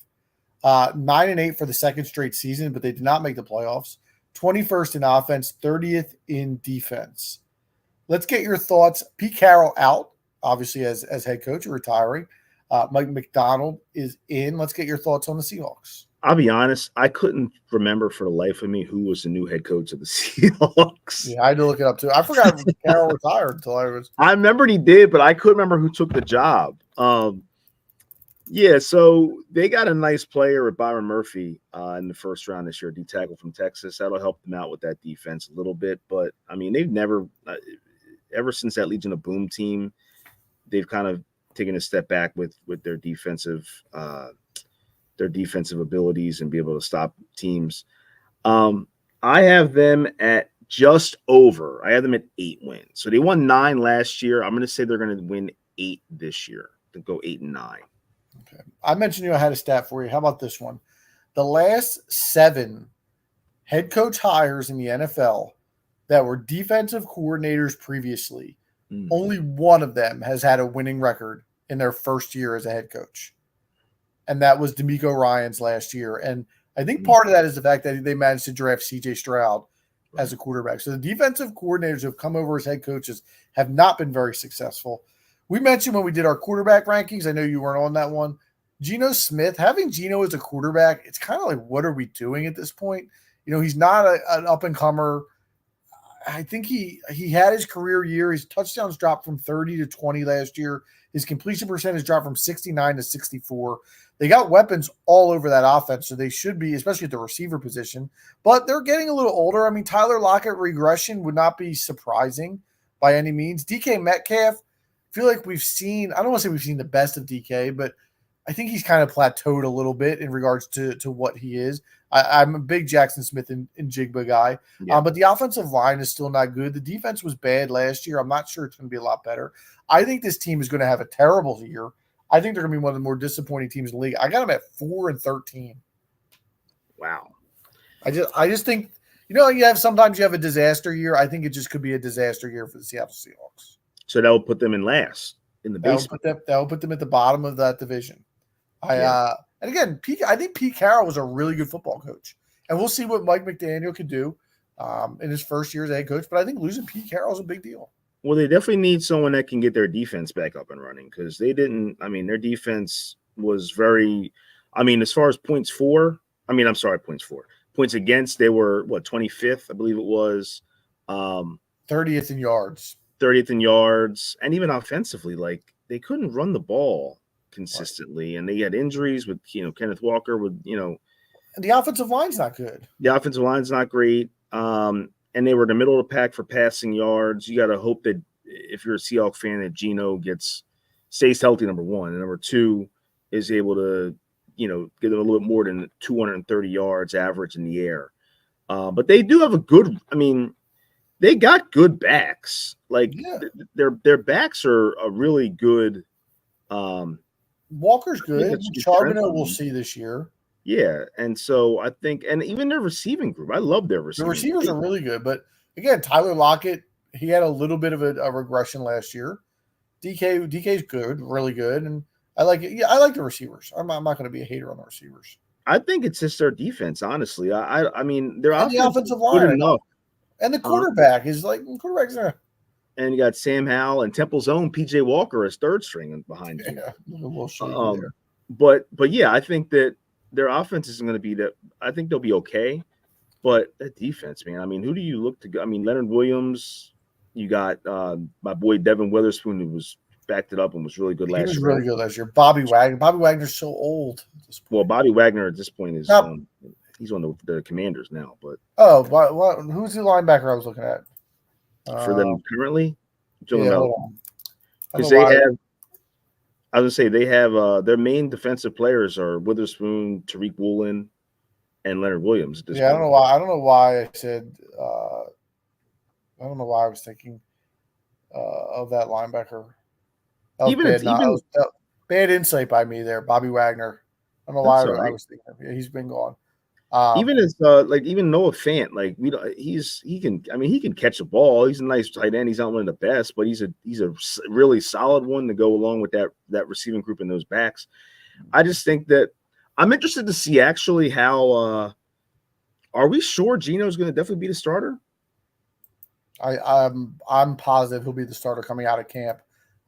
9-8 for the second straight season, but they did not make the playoffs. 21st in offense, 30th in defense. Let's get your thoughts. Pete Carroll out, obviously, as head coach, retiring. Mike McDonald is in. Let's get your thoughts on the Seahawks. I'll be honest, I couldn't remember for the life of me who was the new head coach of the Seahawks. Yeah, I had to look it up too. I forgot Carroll retired until I was. I remembered he did, but I couldn't remember who took the job. Yeah, so they got a nice player with Byron Murphy in the first round this year, D tackle from Texas. That'll help them out with that defense a little bit. But I mean, they've never, ever since that Legion of Boom team, they've kind of taken a step back with their defensive abilities and be able to stop teams. I have them at just over. I have them at 8 wins. So they won 9 last year. I'm going to say they're going to win 8 this year to go 8-9. Okay. I mentioned I had a stat for you. How about this one? The last 7 head coach hires in the NFL that were defensive coordinators previously, only one of them has had a winning record in their first year as a head coach. And that was DeMeco Ryans last year. And I think part of that is the fact that they managed to draft C.J. Stroud as a quarterback. So the defensive coordinators who have come over as head coaches have not been very successful. We mentioned when we did our quarterback rankings, I know you weren't on that one, Geno Smith, having Geno as a quarterback, it's kind of like, what are we doing at this point? You know, he's not an up-and-comer. I think he had his career year. His touchdowns dropped from 30 to 20 last year. His completion percentage dropped from 69 to 64. They got weapons all over that offense, so they should be, especially at the receiver position. But they're getting a little older. I mean, Tyler Lockett regression would not be surprising by any means. DK Metcalf, I feel like we've seen – I don't want to say we've seen the best of DK, but I think he's kind of plateaued a little bit in regards to what he is. I'm a big Jackson Smith and Jigba guy, but the offensive line is still not good. The defense was bad last year. I'm not sure it's going to be a lot better. I think this team is going to have a terrible year. I think they're going to be one of the more disappointing teams in the league. I got them at 4-13. Wow. I just think, you know, sometimes you have a disaster year. I think it just could be a disaster year for the Seattle Seahawks. So that will put them in last in the basement. That will put them at the bottom of that division. And again, I think Pete Carroll was a really good football coach, and we'll see what Mike McDaniel could do in his first year as head coach. But I think losing Pete Carroll is a big deal. Well, they definitely need someone that can get their defense back up and running because they didn't. I mean, their defense was very. I mean, as far as points against, they were 25th, I believe it was. 30th in yards. 30th in yards, and even offensively, like they couldn't run the ball consistently, and they had injuries with Kenneth Walker and the offensive line's not good. The offensive line's not great, and they were in the middle of the pack for passing yards. You got to hope that if you're a Seahawks fan, that Geno stays healthy. Number one, and number two is able to get them a little bit more than 230 yards average in the air. But they do have a good. I mean, they got good backs. Like their backs are a really good. Walker's good. Charbonnet we'll see this year. Yeah, and so I think, and even their receiving group, I love their receiving. The receivers are really good, but again, Tyler Lockett, he had a little bit of a regression last year. DK's good, really good, and I like it. Yeah, I like the receivers. I'm not going to be a hater on the receivers. I think it's just their defense, honestly. I mean, their offensive line good enough, and the quarterback is like quarterback's there. And you got Sam Howell and Temple's own PJ Walker as third string behind you. Yeah, we'll show you there. But yeah, I think that their offense isn't going to be that. I think they'll be okay, but that defense, man. I mean, who do you look to go? I mean, Leonard Williams. You got my boy Devin Witherspoon, who was backed it up and was really good last year. He was really good last year. Bobby Wagner. Bobby Wagner's so old. Well, Bobby Wagner at this point is he's on the Commanders now. But who's the linebacker I was looking at? For them currently, because they have. I was gonna say they have their main defensive players are Witherspoon, Tariq Woolen, and Leonard Williams. At this point. I don't know why. I don't know why I said. I don't know why I was thinking of that linebacker. Bad insight by me there, Bobby Wagner. I don't know why I was thinking. Yeah, he's been gone. Even Noah Fant, like he can catch a ball. He's a nice tight end. He's not one of the best, but he's a really solid one to go along with that receiving group and those backs. I just think that I'm interested to see actually how are we sure Geno's going to definitely be the starter? I'm positive he'll be the starter coming out of camp.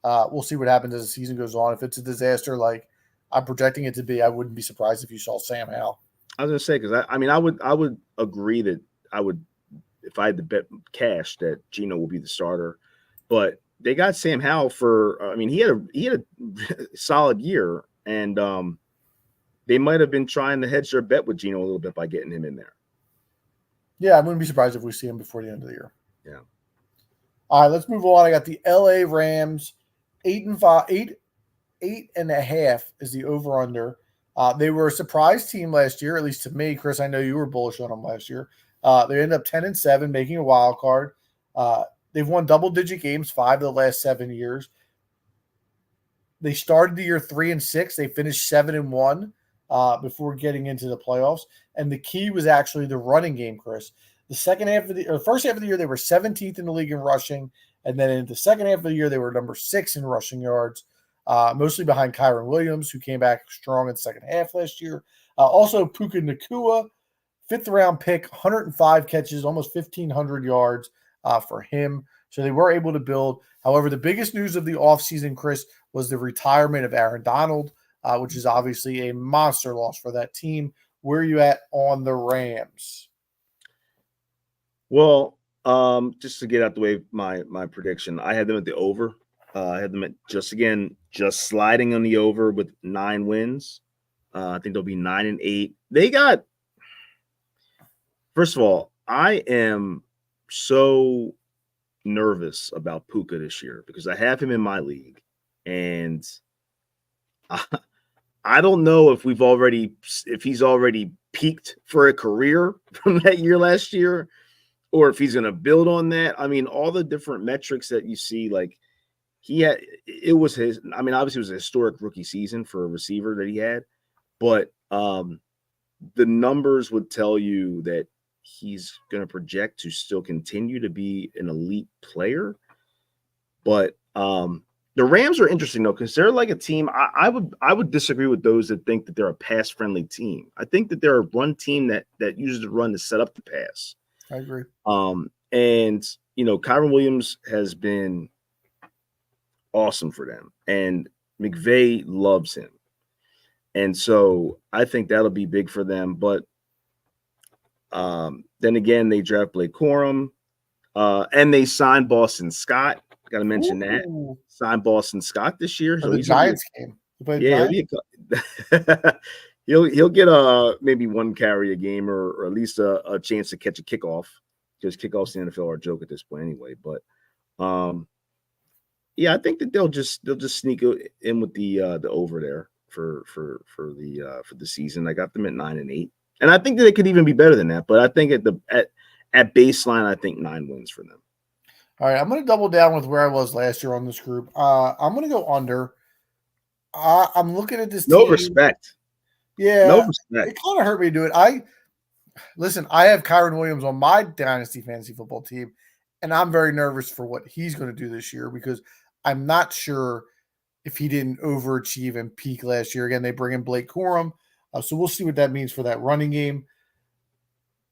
We'll see what happens as the season goes on. If it's a disaster like I'm projecting it to be, I wouldn't be surprised if you saw Sam Howell. I was going to say, because I would agree that I would, if I had to bet cash, that Geno will be the starter. But they got Sam Howell for, he had a solid year and they might have been trying to hedge their bet with Geno a little bit by getting him in there. Yeah, I wouldn't be surprised if we see him before the end of the year. Yeah. All right, let's move on. I got the LA Rams, 8.5 is the over/under. They were a surprise team last year, at least to me. Chris, I know you were bullish on them last year. They ended up 10-7, making a wild card. They've won double-digit games 5 of the last 7 years. They started the year 3-6. They finished 7-1 before getting into the playoffs. And the key was actually the running game, Chris. The first half of the year, they were 17th in the league in rushing. And then in the second half of the year, they were number 6 in rushing yards, mostly behind Kyron Williams, who came back strong in the second half last year. Also, Puka Nacua, 5th-round pick, 105 catches, almost 1,500 yards for him. So they were able to build. However, the biggest news of the offseason, Chris, was the retirement of Aaron Donald, which is obviously a monster loss for that team. Where are you at on the Rams? Well, just to get out the way, my prediction, I had them at the over. I had them at just sliding on the over with 9 wins. I think they'll be 9-8. First of all, I am so nervous about Puka this year because I have him in my league, and I don't know if he's already peaked for a career from that year last year, or if he's going to build on that. I mean, all the different metrics that you see, like obviously it was a historic rookie season for a receiver that he had, but the numbers would tell you that he's going to project to still continue to be an elite player. But the Rams are interesting though, because they're like a team. I would disagree with those that think that they're a pass friendly team. I think that they're a run team that uses the run to set up the pass. I agree. And Kyron Williams has been awesome for them, and McVay loves him, and so I think that'll be big for them. But then again, they draft Blake Corum, and they signed Boston Scott. Got to mention that. Signed Boston Scott this year. So the Giants game. He'll get maybe one carry a game or at least a chance to catch a kickoff, because kickoffs in the NFL are a joke at this point anyway. But I think that they'll just sneak in with the over there for the season. I got them at 9-8, and I think that they could even be better than that. But I think at baseline, I think 9 wins for them. All right, I'm going to double down with where I was last year on this group. I'm going to go under. I'm looking at this No team. respect. Yeah, no respect. It kind of hurt me to do it. I have Kyron Williams on my Dynasty Fantasy Football team, and I'm very nervous for what he's going to do this year because I'm not sure if he didn't overachieve and peak last year. Again, they bring in Blake Corum, so we'll see what that means for that running game.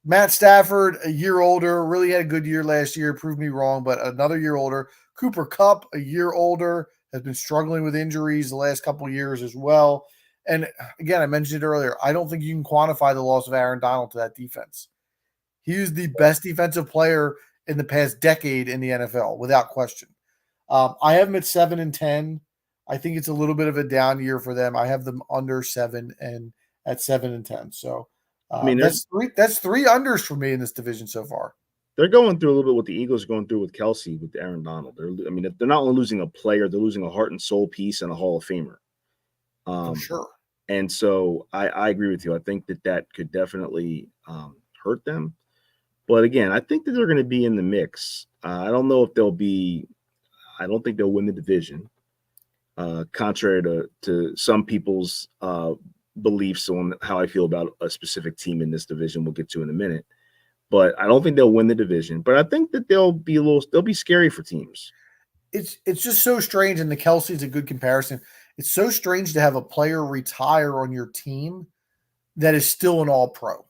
Matt Stafford, a year older, really had a good year last year, proved me wrong, but another year older. Cooper Kupp, a year older, has been struggling with injuries the last couple of years as well. And again, I mentioned it earlier, I don't think you can quantify the loss of Aaron Donald to that defense. He is the best defensive player in the past decade in the NFL, without question. I have them at 7-10. I think it's a little bit of a down year for them. I have them under 7 and at 7-10. So that's three unders for me in this division so far. They're going through a little bit what the Eagles are going through with Kelsey, with Aaron Donald. They're not only losing a player, they're losing a heart and soul piece and a Hall of Famer. For sure. And so I agree with you. I think that could definitely hurt them. But again, I think that they're going to be in the mix. I don't know if I don't think they'll win the division, contrary to some people's beliefs on how I feel about a specific team in this division. We'll get to in a minute. But I don't think they'll win the division. But I think that they'll be scary for teams. It's just so strange, and the Kelsey's a good comparison. It's so strange to have a player retire on your team that is still an all-pro.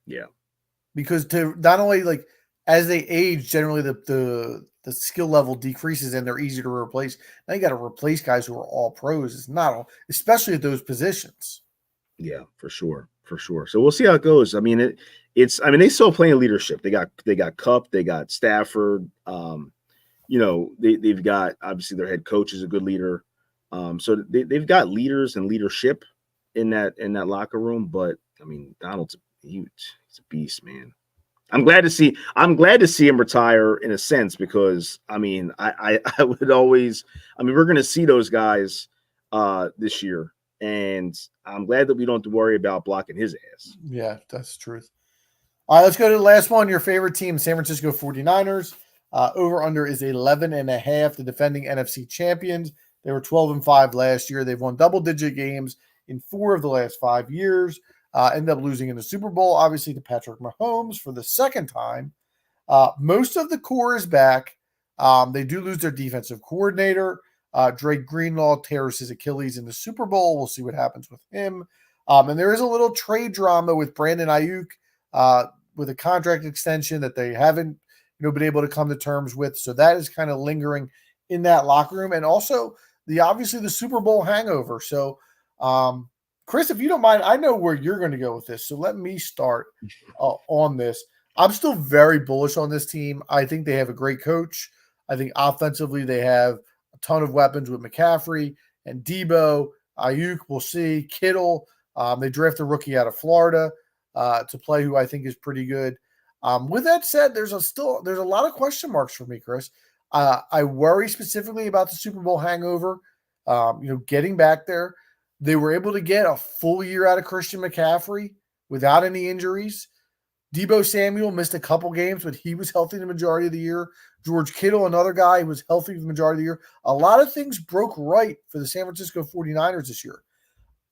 Yeah. Because to not only as they age, generally the skill level decreases and they're easier to replace. Now you got to replace guys who are all pros. It's not, especially at those positions. Yeah, for sure. So we'll see how it goes. I mean, they still playing leadership. They got Kupp, they got Stafford. They've got, obviously their head coach is a good leader. So they've got leaders and leadership in that locker room. But I mean, Donald's he's a beast, man. I'm glad to see him retire in a sense, because I mean, I would always, I mean, we're going to see those guys this year, and I'm glad that we don't have to worry about blocking his ass. Yeah, that's the truth. All right, let's go to the last one. Your favorite team, San Francisco 49ers. Over under is 11.5. The defending NFC champions. They were 12-5 last year. They've won double-digit games in 4 of the last 5 years. Ended up losing in the Super Bowl, obviously, to Patrick Mahomes for the second time. Most of the core is back. They do lose their defensive coordinator. Drake Greenlaw tears his Achilles in the Super Bowl. We'll see what happens with him. And there is a little trade drama with Brandon Ayuk with a contract extension that they haven't been able to come to terms with. So that is kind of lingering in that locker room. And also, obviously the Super Bowl hangover. So, Chris, if you don't mind, I know where you're going to go with this. So let me start on this. I'm still very bullish on this team. I think they have a great coach. I think offensively they have a ton of weapons with McCaffrey and Debo. Ayuk, we'll see. Kittle. They draft a rookie out of Florida to play, who I think is pretty good. With that said, there's a lot of question marks for me, Chris. I worry specifically about the Super Bowl hangover. Getting back there. They were able to get a full year out of Christian McCaffrey without any injuries. Debo Samuel missed a couple games, but he was healthy the majority of the year. George Kittle, another guy who was healthy the majority of the year. A lot of things broke right for the San Francisco 49ers this year.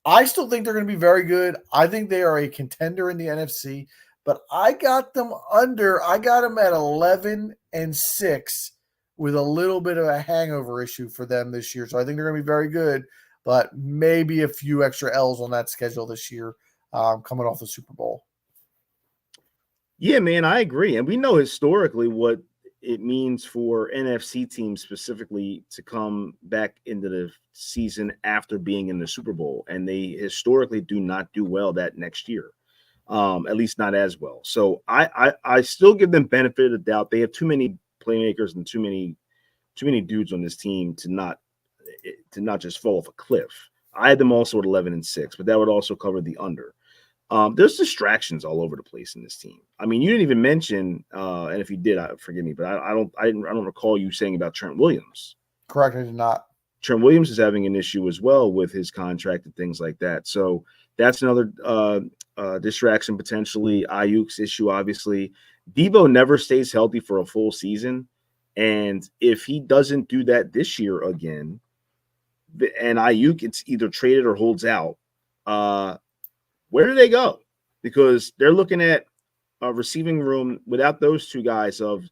I still think they're going to be very good. I think they are a contender in the NFC, but I got them under. I got them at 11-6 with a little bit of a hangover issue for them this year. So I think they're going to be very good, but maybe a few extra L's on that schedule this year coming off the Super Bowl. Yeah, man, I agree. And we know historically what it means for NFC teams specifically to come back into the season after being in the Super Bowl. And they historically do not do well that next year, at least not as well. So I still give them benefit of the doubt. They have too many playmakers and too many dudes on this team to not just fall off a cliff. I had them also at 11-6, but that would also cover the under. There's distractions all over the place in this team. I mean, you didn't even mention, and if you did, forgive me, but I don't recall you saying about Trent Williams. Correct, I did not. Trent Williams is having an issue as well with his contract and things like that. So that's another distraction potentially. Ayuk's issue, obviously. Debo never stays healthy for a full season, and if he doesn't do that this year again, and Ayuk gets either traded or holds out, where do they go? Because they're looking at a receiving room without those two guys of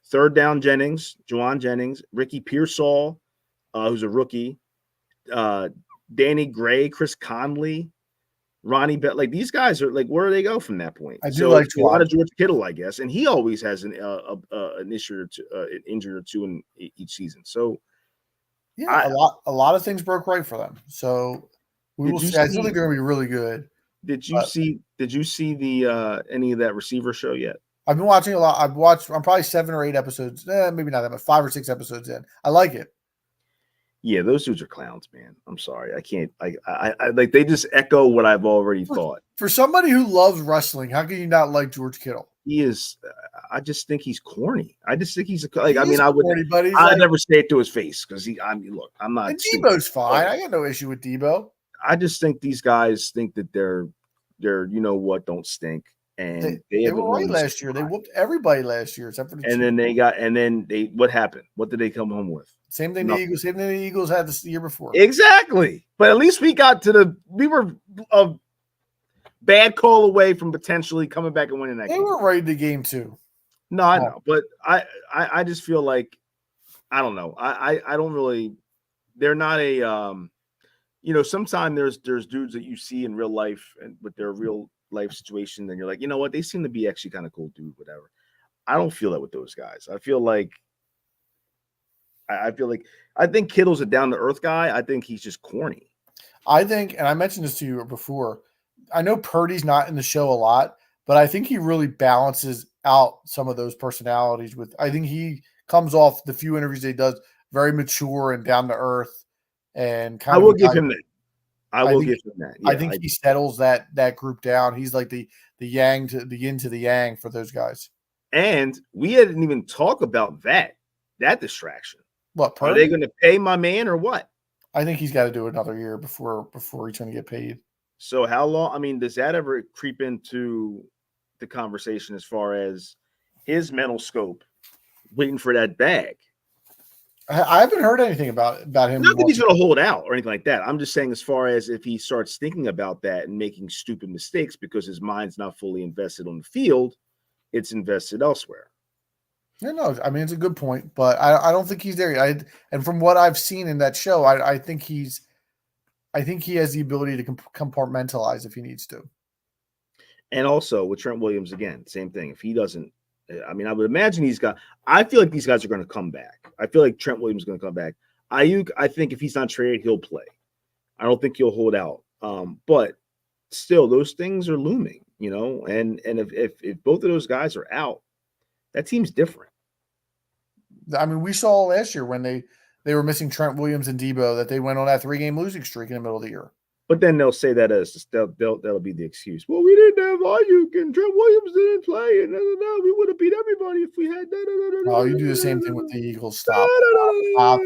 third down Juwan Jennings, Ricky Pearsall, who's a rookie, Danny Gray, Chris Conley, Ronnie Bell. Like, these guys are like, where do they go from that point? I do like a lot of George Kittle, I guess, and he always has an issue or two, an injury or two in each season. So yeah, a lot of things broke right for them. So we will see. I still think they're going to be really good. Did you see the any of that receiver show yet? I've been watching a lot. I'm probably 7 or 8 episodes. Maybe not that, but 5 or 6 episodes in. I like it. Yeah, those dudes are clowns, man. I'm sorry. I can't. I like, they just echo what I've already thought. For somebody who loves wrestling, how can you not like George Kittle? He is. I just think he's corny. I just think he's like. I mean, I'd never say it to his face because look. I'm not. And Debo's fine. I got no issue with Debo. I just think these guys think that they're don't stink, and they were right last year. They whooped everybody last year except for the Chiefs. What happened? What did they come home with? Same thing the Eagles had the year before. Exactly. But at least we were a bad call away from potentially coming back and winning that game. They were right in the game too. No, I know, but I just feel like I don't know. I don't really. They're not a sometimes there's dudes that you see in real life and with their real life situation, and you're like, you know what, they seem to be actually kind of cool dude, whatever. I don't feel that with those guys. I think Kittle's a down to earth guy. I think he's just corny. I think, and I mentioned this to you before, I know Purdy's not in the show a lot, but I think he really balances out some of those personalities I think he comes off the few interviews he does very mature and down to earth. and I kind of will a give guy. him that. I I will think give him that. I Yeah, think he settles that group down. He's like the yang to the yin to the yang for those guys. and we didn't even talk about that distraction. What Are they Purdy? going to pay my man or what? I think he's got to do another year before he's going to get paid. So how long? I mean, does that ever creep into the conversation as far as his mental scope waiting for that bag? I haven't heard anything about him. Not that he's going to hold out or anything like that. I'm just saying, as far as if he starts thinking about that and making stupid mistakes because his mind's not fully invested on the field, it's invested elsewhere. Yeah, no, I mean it's a good point, but I don't think he's there yet. And from what I've seen in that show, I think he has the ability to compartmentalize if he needs to. And also with Trent Williams, again, same thing. If he doesn't, I mean, I would imagine I feel like these guys are going to come back. I feel like Trent Williams is going to come back. Ayuk, I think if he's not traded, he'll play. I don't think he'll hold out. But still, those things are looming, and if both of those guys are out, that team's different. I mean, we saw last year when they were missing Trent Williams and Debo that they went on that 3-game losing streak in the middle of the year. But then they'll say that as that'll be the excuse. Well, we didn't have Ayuk and Trent Williams didn't play, and we would have beat everybody if we had that. Oh, you do the same thing with the Eagles. Stop. All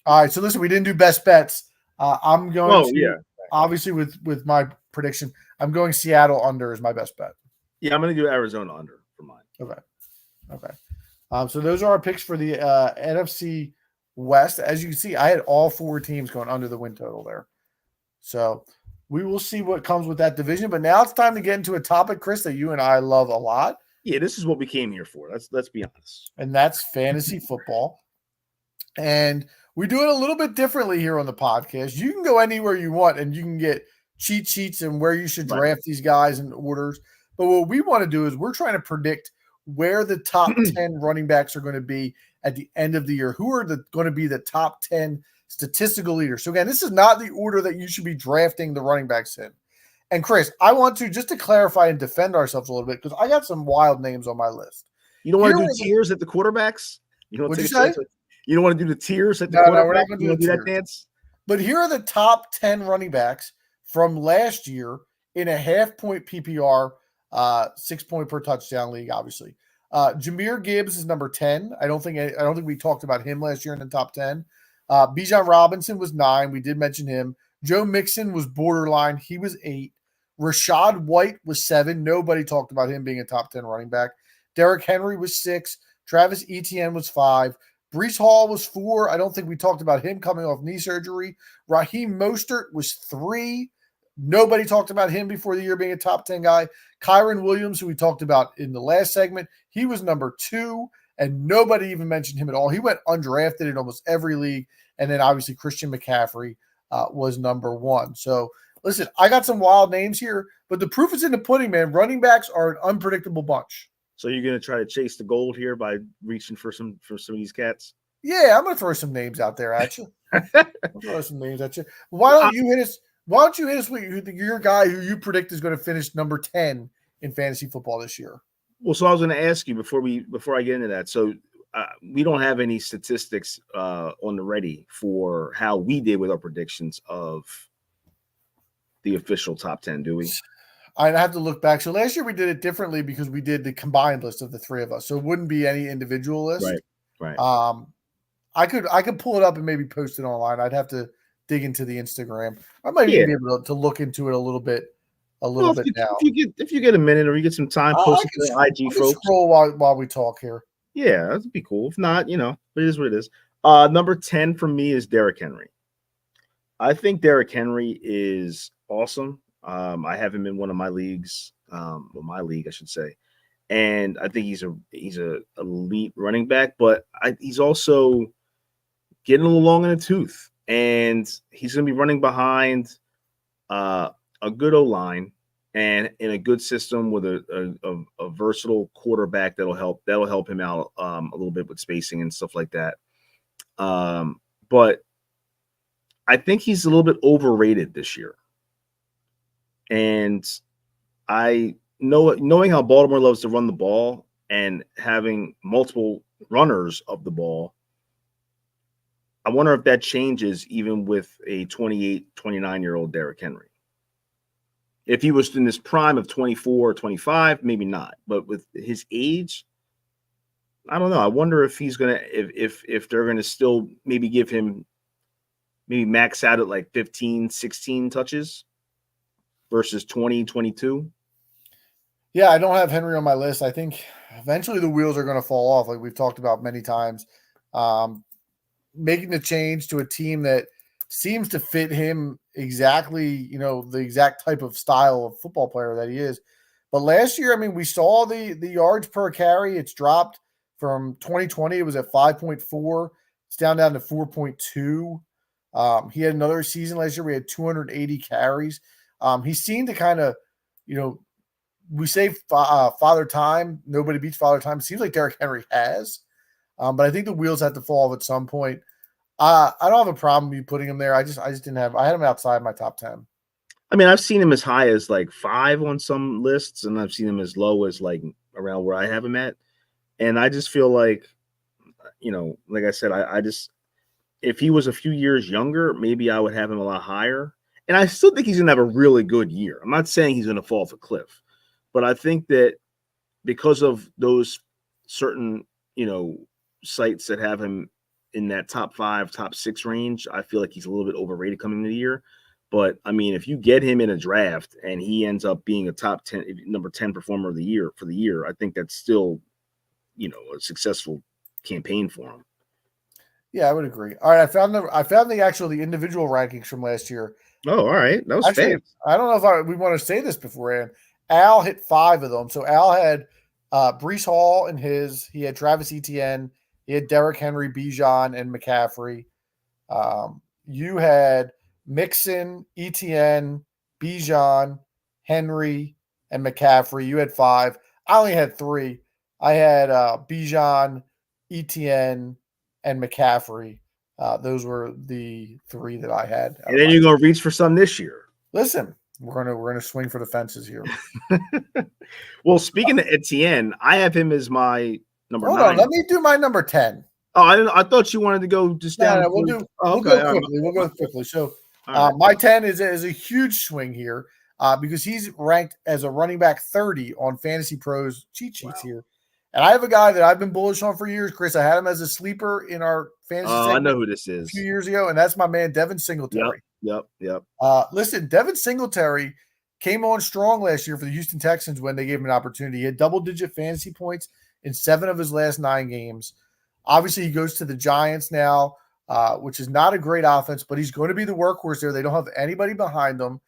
right, so listen, we didn't do best bets. I'm going to obviously with my prediction, I'm going Seattle under is my best bet. Yeah, I'm going to do Arizona under for mine. Okay. So those are our picks for the NFC West. As you can see, I had all 4 teams going under the win total there. So we will see what comes with that division. But now it's time to get into a topic, Chris, that you and I love a lot. Yeah, this is what we came here for. Let's be honest. And that's fantasy football. And we do it a little bit differently here on the podcast. You can go anywhere you want and you can get cheat sheets and where you should draft these guys in orders. But what we want to do is we're trying to predict where the top 10 running backs are going to be at the end of the year. Who are going to be the top 10 statistical leaders? So again, this is not the order that you should be drafting the running backs in. And Chris, I want to just to clarify and defend ourselves a little bit because I got some wild names on my list. You don't want to do tiers at the quarterbacks? What'd you say? You don't want to do the tiers at the quarterbacks? No, we're not going to do that dance. But here are the top 10 running backs from last year in a half-point PPR, 6-point per touchdown league, obviously. Jahmyr Gibbs is number 10. I don't think we talked about him last year in the top 10. Bijan Robinson was 9. We did mention him. Joe Mixon was borderline. He was 8. Rashad White was 7. Nobody talked about him being a top 10 running back. Derrick Henry was 6. Travis Etienne was 5. Breece Hall was 4. I don't think we talked about him coming off knee surgery. Raheem Mostert was 3. Nobody talked about him before the year being a top 10 guy. Kyron Williams, who we talked about in the last segment, he was number 2, and nobody even mentioned him at all. He went undrafted in almost every league. And then obviously Christian McCaffrey was number 1. So listen, I got some wild names here, but the proof is in the pudding, man. Running backs are an unpredictable bunch. So you're going to try to chase the gold here by reaching for some of these cats? Yeah, I'm going to throw some names out there at you. Why don't you hit us? Why don't you hit us with your guy who you predict is going to finish number 10 in fantasy football this year? Well, so I was going to ask you before I get into that. So we don't have any statistics on the ready for how we did with our predictions of the official top 10, do we? I'd have to look back. So last year we did it differently because we did the combined list of the 3 of us. So it wouldn't be any individual list. Right. I could pull it up and maybe post it online. I'd have to dig into the Instagram. I might even be able to look into it a little bit now. If you get a minute or you get some time, post it to the IG folks. Scroll while we talk here. Yeah, that'd be cool. If not, it is what it is. Number 10 for me is Derrick Henry. I think Derrick Henry is awesome. I have him in one of my leagues, my league, I should say, and I think he's a elite running back. But he's also getting a little long in the tooth, and he's going to be running behind a good O-line and in a good system with a versatile quarterback that'll help him out a little bit with spacing and stuff like that. But I think he's a little bit overrated this year. And knowing how Baltimore loves to run the ball and having multiple runners of the ball, I wonder if that changes even with a 28, 29-year-old Derrick Henry. If he was in his prime of 24 or 25, maybe not. But with his age, I don't know. I wonder if he's gonna if they're gonna still maybe give him maybe max out at like 15, 16 touches versus 20, 22. Yeah, I don't have Henry on my list. I think eventually the wheels are going to fall off, like we've talked about many times. Making the change to a team that seems to fit him exactly, the exact type of style of football player that he is. But last year, I mean, we saw the yards per carry. It's dropped from 2020. It was at 5.4. It's down to 4.2. He had another season last year. We had 280 carries. He seemed to kind of, we say father time. Nobody beats father time. It seems like Derrick Henry has. But I think the wheels have to fall off at some point. I don't have a problem with you putting him there. I just didn't have. I had him outside my top 10. I mean, I've seen him as high as like 5 on some lists, and I've seen him as low as like around where I have him at. And I just feel like, like I said, I just if he was a few years younger, maybe I would have him a lot higher. And I still think he's going to have a really good year. I'm not saying he's going to fall off a cliff, but I think that because of those certain, sites that have him in that top 5, top 6 range, I feel like he's a little bit overrated coming into the year. But I mean, if you get him in a draft and he ends up being a top 10, number 10 performer of the year for the year, I think that's still, a successful campaign for him. Yeah, I would agree. All right, I found the individual rankings from last year. Oh, all right, that was fast. I don't know if we want to say this beforehand. Al hit 5 of them. So Al had Breece Hall in his. He had Travis Etienne. He had Derrick Henry, Bijan, and McCaffrey. You had Mixon, Etienne, Bijan, Henry, and McCaffrey. You had 5. I only had 3. I had Bijan, Etienne, and McCaffrey. Those were the 3 that I had. And then you're gonna reach for some this year. Listen, we're gonna swing for the fences here. Well, speaking of Etienne, I have him as my number 9. Hold on, let me do my number 10. Oh, I thought you wanted to go just down. No, we'll go quickly. We'll go quickly. So my 10 is a huge swing here because he's ranked as a running back 30 on Fantasy Pros cheat sheets here. And I have a guy that I've been bullish on for years, Chris. I had him as a sleeper in our fantasy segment I know who this is. a few years ago, and that's my man, Devin Singletary. Yep. Listen, Devin Singletary came on strong last year for the Houston Texans when they gave him an opportunity. He had double-digit fantasy points in 7 of his last 9 games. Obviously, he goes to the Giants now, which is not a great offense, but he's going to be the workhorse there. They don't have anybody behind them.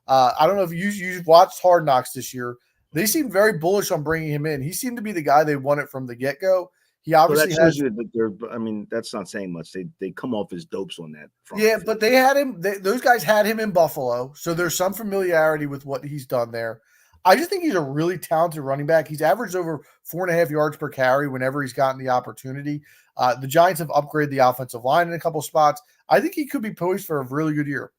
I don't know if you watched Hard Knocks this year. They seemed very bullish on bringing him in. He seemed to be the guy they wanted from the get-go. He obviously has. That's not saying much. They come off as dopes on that front. Yeah, but they had him. Those guys had him in Buffalo, so there's some familiarity with what he's done there. I just think he's a really talented running back. He's averaged over 4.5 yards per carry whenever he's gotten the opportunity. The Giants have upgraded the offensive line in a couple spots. I think he could be poised for a really good year.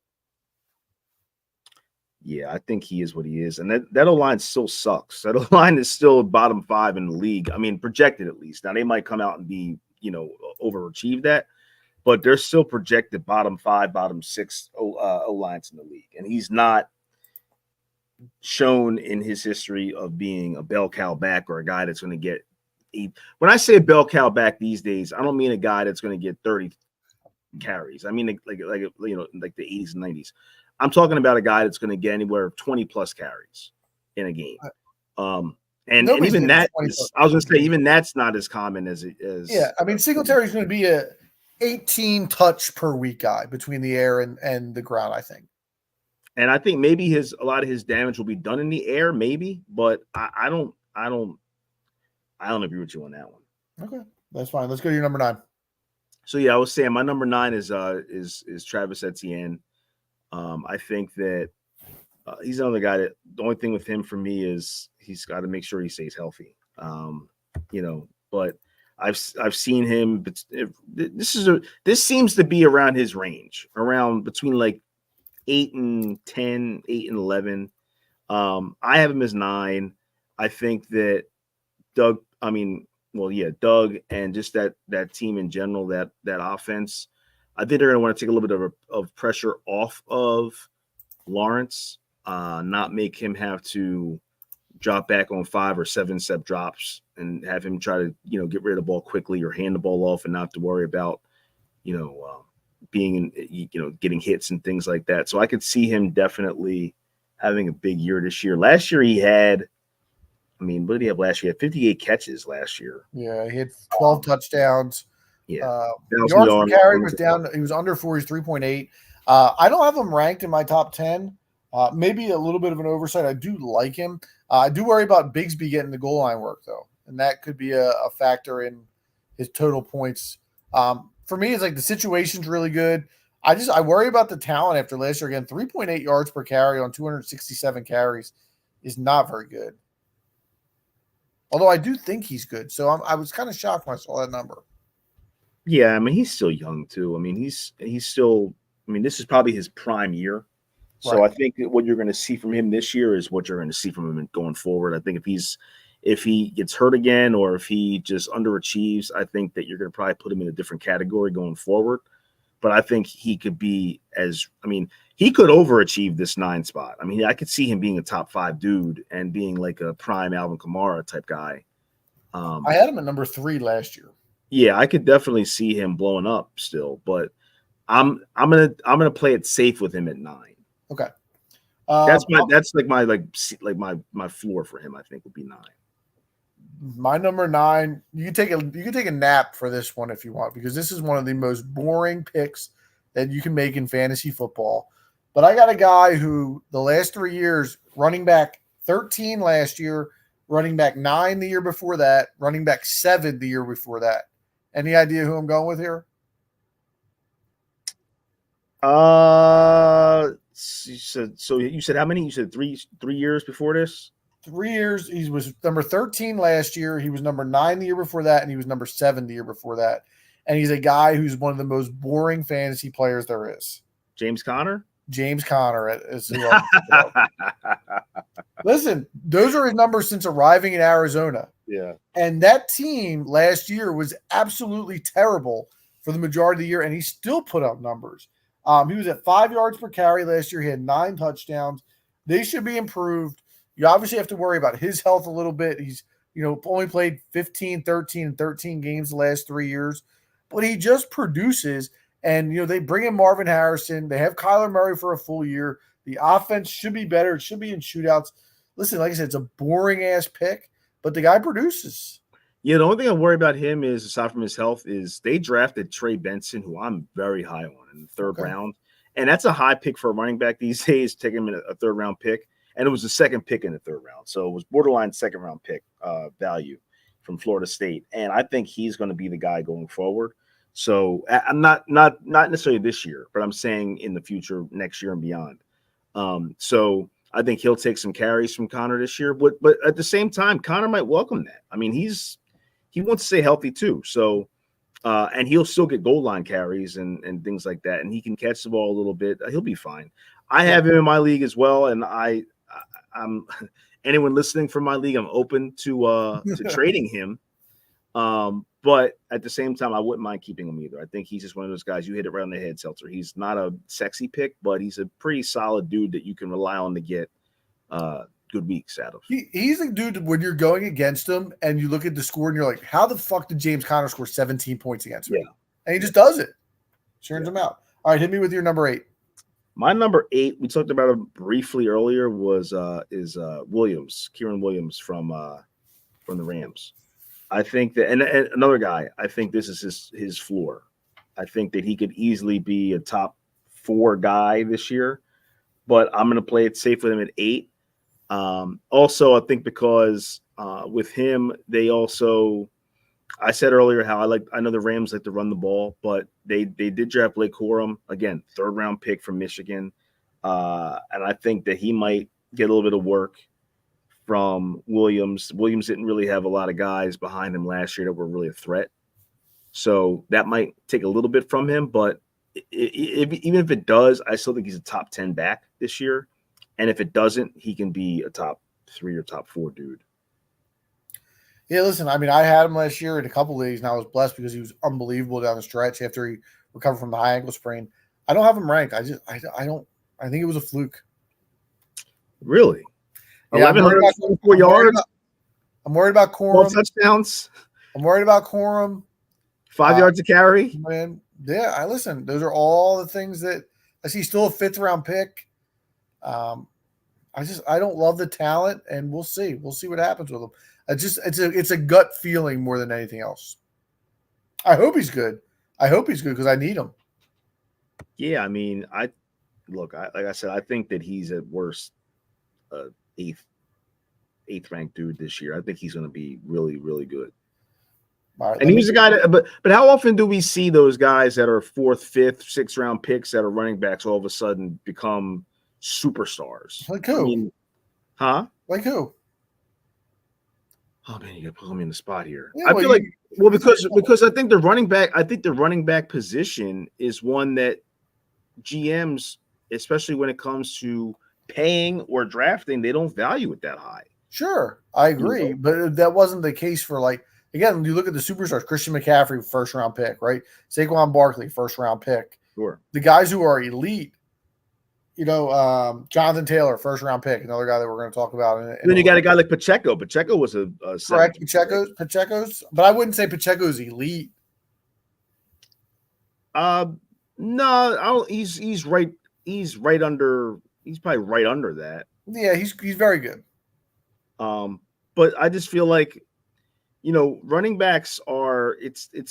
Yeah, I think he is what he is. And that O-line still sucks. That O-line is still bottom 5 in the league. I mean, projected at least. Now, they might come out and be, overachieve that. But they're still projected bottom 5, bottom 6 O-lines in the league. And he's not shown in his history of being a bell cow back or a guy that's going to get – when I say a bell cow back these days, I don't mean a guy that's going to get 30 carries. I mean like the 80s and 90s. I'm talking about a guy that's going to get anywhere 20 plus carries in a game. And even that is, I was going to say, even that's not as common as it is. Yeah. I mean, Singletary's going to be a 18 touch per week guy between the air and the ground, I think. And I think maybe a lot of his damage will be done in the air, maybe, but I don't agree with you on that one. Okay. That's fine. Let's go to your number 9. So yeah, I was saying my number 9 is Travis Etienne. I think that he's another guy that the only thing with him for me is he's got to make sure he stays healthy. But I've seen him. But this seems to be around his range, around between like 8 and 10, 8 and 11. I have him as 9. I think that Doug and just that team in general, that offense. I think they're going to want to take a little bit of pressure off of Lawrence, not make him have to drop back on 5 or 7 step drops and have him try to, get rid of the ball quickly or hand the ball off and not have to worry about, being in, getting hits and things like that. So I could see him definitely having a big year this year. Last year he had, what did he have last year? He had 58 catches last year. Yeah, he had 12 touchdowns. Yeah. Yards per carry was down. He was under 4. He's 3.8. I don't have him ranked in my top 10. Maybe a little bit of an oversight. I do like him. I do worry about Bigsby getting the goal line work, though, and that could be a factor in his total points. For me, it's like the situation's really good. I worry about the talent after last year. Again, 3.8 yards per carry on 267 carries is not very good. Although I do think he's good. So I was kind of shocked when I saw that number. Yeah, he's still young, too. He's still – this is probably his prime year. So right. I think that what you're going to see from him this year is what you're going to see from him going forward. I think if he gets hurt again or if he just underachieves, I think that you're going to probably put him in a different category going forward. But I think he could be he could overachieve this 9 spot. I could see him being a top 5 dude and being like a prime Alvin Kamara type guy. I had him at number 3 last year. Yeah, I could definitely see him blowing up still, but I'm gonna play it safe with him at 9. Okay. That's my floor for him. I think would be 9. My number 9. You can take a nap for this one if you want, because this is one of the most boring picks that you can make in fantasy football. But I got a guy who the last 3 years, running back 13 last year, running back 9 the year before that, running back 7 the year before that. Any idea who I'm going with here? You said how many? You said 3 years before this? 3 years. He was number 13 last year. He was number 9 the year before that, and he was number 7 the year before that. And he's a guy who's one of the most boring fantasy players there is. James Conner? James Conner is who Listen, those are his numbers since arriving in Arizona. Yeah. And that team last year was absolutely terrible for the majority of the year, and he still put up numbers. He was at 5 yards per carry last year. He had 9 touchdowns. They should be improved. You obviously have to worry about his health a little bit. He's, only played 15, 13, and 13 games the last 3 years. But he just produces. And, they bring in Marvin Harrison. They have Kyler Murray for a full year. The offense should be better. It should be in shootouts. Listen, like I said, it's a boring-ass pick, but the guy produces. Yeah, the only thing I worry about him is, aside from his health, is they drafted Trey Benson, who I'm very high on in the 3rd round. And that's a high pick for a running back these days, taking him in a 3rd-round pick. And it was the 2nd pick in the 3rd round. So it was borderline 2nd-round pick value from Florida State. And I think he's going to be the guy going forward. So I'm not necessarily this year, but I'm saying in the future, next year and beyond. So I think he'll take some carries from Conner this year. But at the same time, Conner might welcome that. He wants to stay healthy too. So and he'll still get goal line carries and things like that. And he can catch the ball a little bit. He'll be fine. I have him in my league as well. And I'm anyone listening from my league, I'm open to trading him. But at the same time, I wouldn't mind keeping him either. I think he's just one of those guys. You hit it right on the head, Seltzer. He's not a sexy pick, but he's a pretty solid dude that you can rely on to get good weeks out of. He's a dude when you're going against him and you look at the score and you're like, how the fuck did James Conner score 17 points against me? Yeah. And he just does it. Turns him out. All right, hit me with your number 8. My number 8, we talked about him briefly earlier, is Williams, Kieran Williams from the Rams. I think that, and another guy, I think this is his floor. I think that he could easily be a top 4 guy this year, but I'm going to play it safe with him at 8. Also, I think because with him, they also, I said earlier how I know the Rams like to run the ball, but they did draft Blake Corum, again, 3rd round pick from Michigan. And I think that he might get a little bit of work from Williams. Williams didn't really have a lot of guys behind him last year that were really a threat. So that might take a little bit from him, but even if it does, I still think he's a top 10 back this year. And if it doesn't, he can be a top 3 or top 4 dude. Yeah, listen, I had him last year in a couple leagues, and I was blessed because he was unbelievable down the stretch after he recover from the high ankle sprain. I don't have him ranked. I don't. I think it was a fluke. Really? Yeah, 1,144 yards. I'm worried about 12 Corum. touchdowns. I'm worried about Corum. 5 yards to carry. Man, yeah. I listen. Those are all the things that I see. Still a 5th round pick. I don't love the talent, and we'll see. We'll see what happens with him. It's a gut feeling more than anything else. I hope he's good. Because I need him. Yeah, I mean, like I said, I think that he's at worst eighth ranked dude this year. I think he's going to be really, really good. All right, and he's a guy that, but how often do we see those guys that are 4th, 5th, 6th round picks that are running backs all of a sudden become superstars? Like who? I mean, huh? Like who? Oh man, you got to put me in the spot here. Yeah, I feel like because I think the running back position is one that GMs, especially when it comes to paying or drafting, they don't value it that high. Sure, I agree, but that wasn't the case for again, when you look at the superstars, Christian McCaffrey, 1st round pick, right? Saquon Barkley, 1st round pick. Sure. The guys who are elite, Jonathan Taylor, 1st round pick, another guy that we're going to talk about. Then you got a guy like Pacheco. Pacheco was a correct. Pacheco's, but I wouldn't say Pacheco's elite. No, I don't. He's right. He's right under. He's probably right under that. Yeah, he's very good. But I just feel like, running backs are. You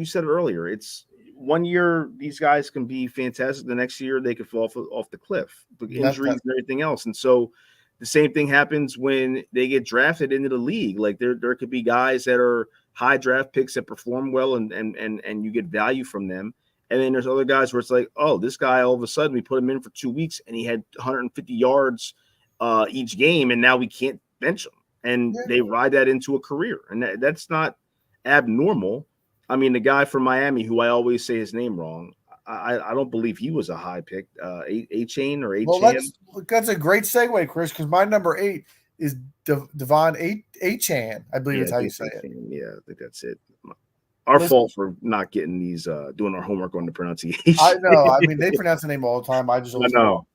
said it earlier. It's 1 year these guys can be fantastic. The next year they could fall off the cliff, with injuries and everything else. And so the same thing happens when they get drafted into the league. Like there could be guys that are high draft picks that perform well and you get value from them. And then there's other guys where it's like, oh, this guy, all of a sudden we put him in for 2 weeks and he had 150 yards each game, and now we can't bench him. And they ride that into a career. And that's not abnormal. I mean, the guy from Miami, who I always say his name wrong, I don't believe he was a high pick. A-Chain or A-Chain. Well, that's a great segue, Chris, because my number 8 is Devon A-Chan. I believe it's how you say it. Yeah, I think that's it. Our fault for not getting these, doing our homework on the pronunciation. I know. I mean, they pronounce the name all the time. I know.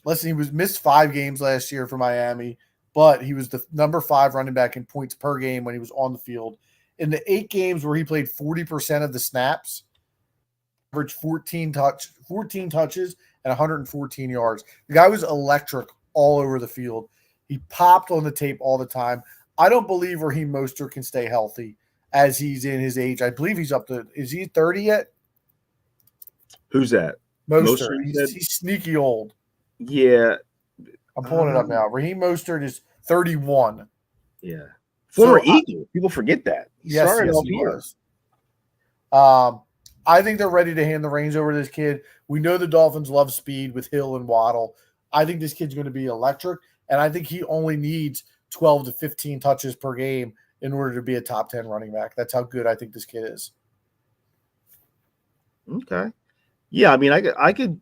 Listen, he missed 5 games last year for Miami, but he was the number 5 running back in points per game when he was on the field. In the 8 games where he played 40% of the snaps, averaged 14 touches and 114 yards. The guy was electric all over the field. He popped on the tape all the time. I don't believe Raheem Mostert can stay healthy as he's in his age. I believe he's up to – is he 30 yet? Who's that? Mostert. He's sneaky old. Yeah. I'm pulling it up now. Raheem Mostert is 31. Yeah. Former Eagle. People forget that. He was. I think they're ready to hand the reins over to this kid. We know the Dolphins love speed with Hill and Waddle. I think this kid's going to be electric, and I think he only needs 12 to 15 touches per game in order to be a top 10 running back. That's how good I think this kid is. Okay. Yeah, I mean, I could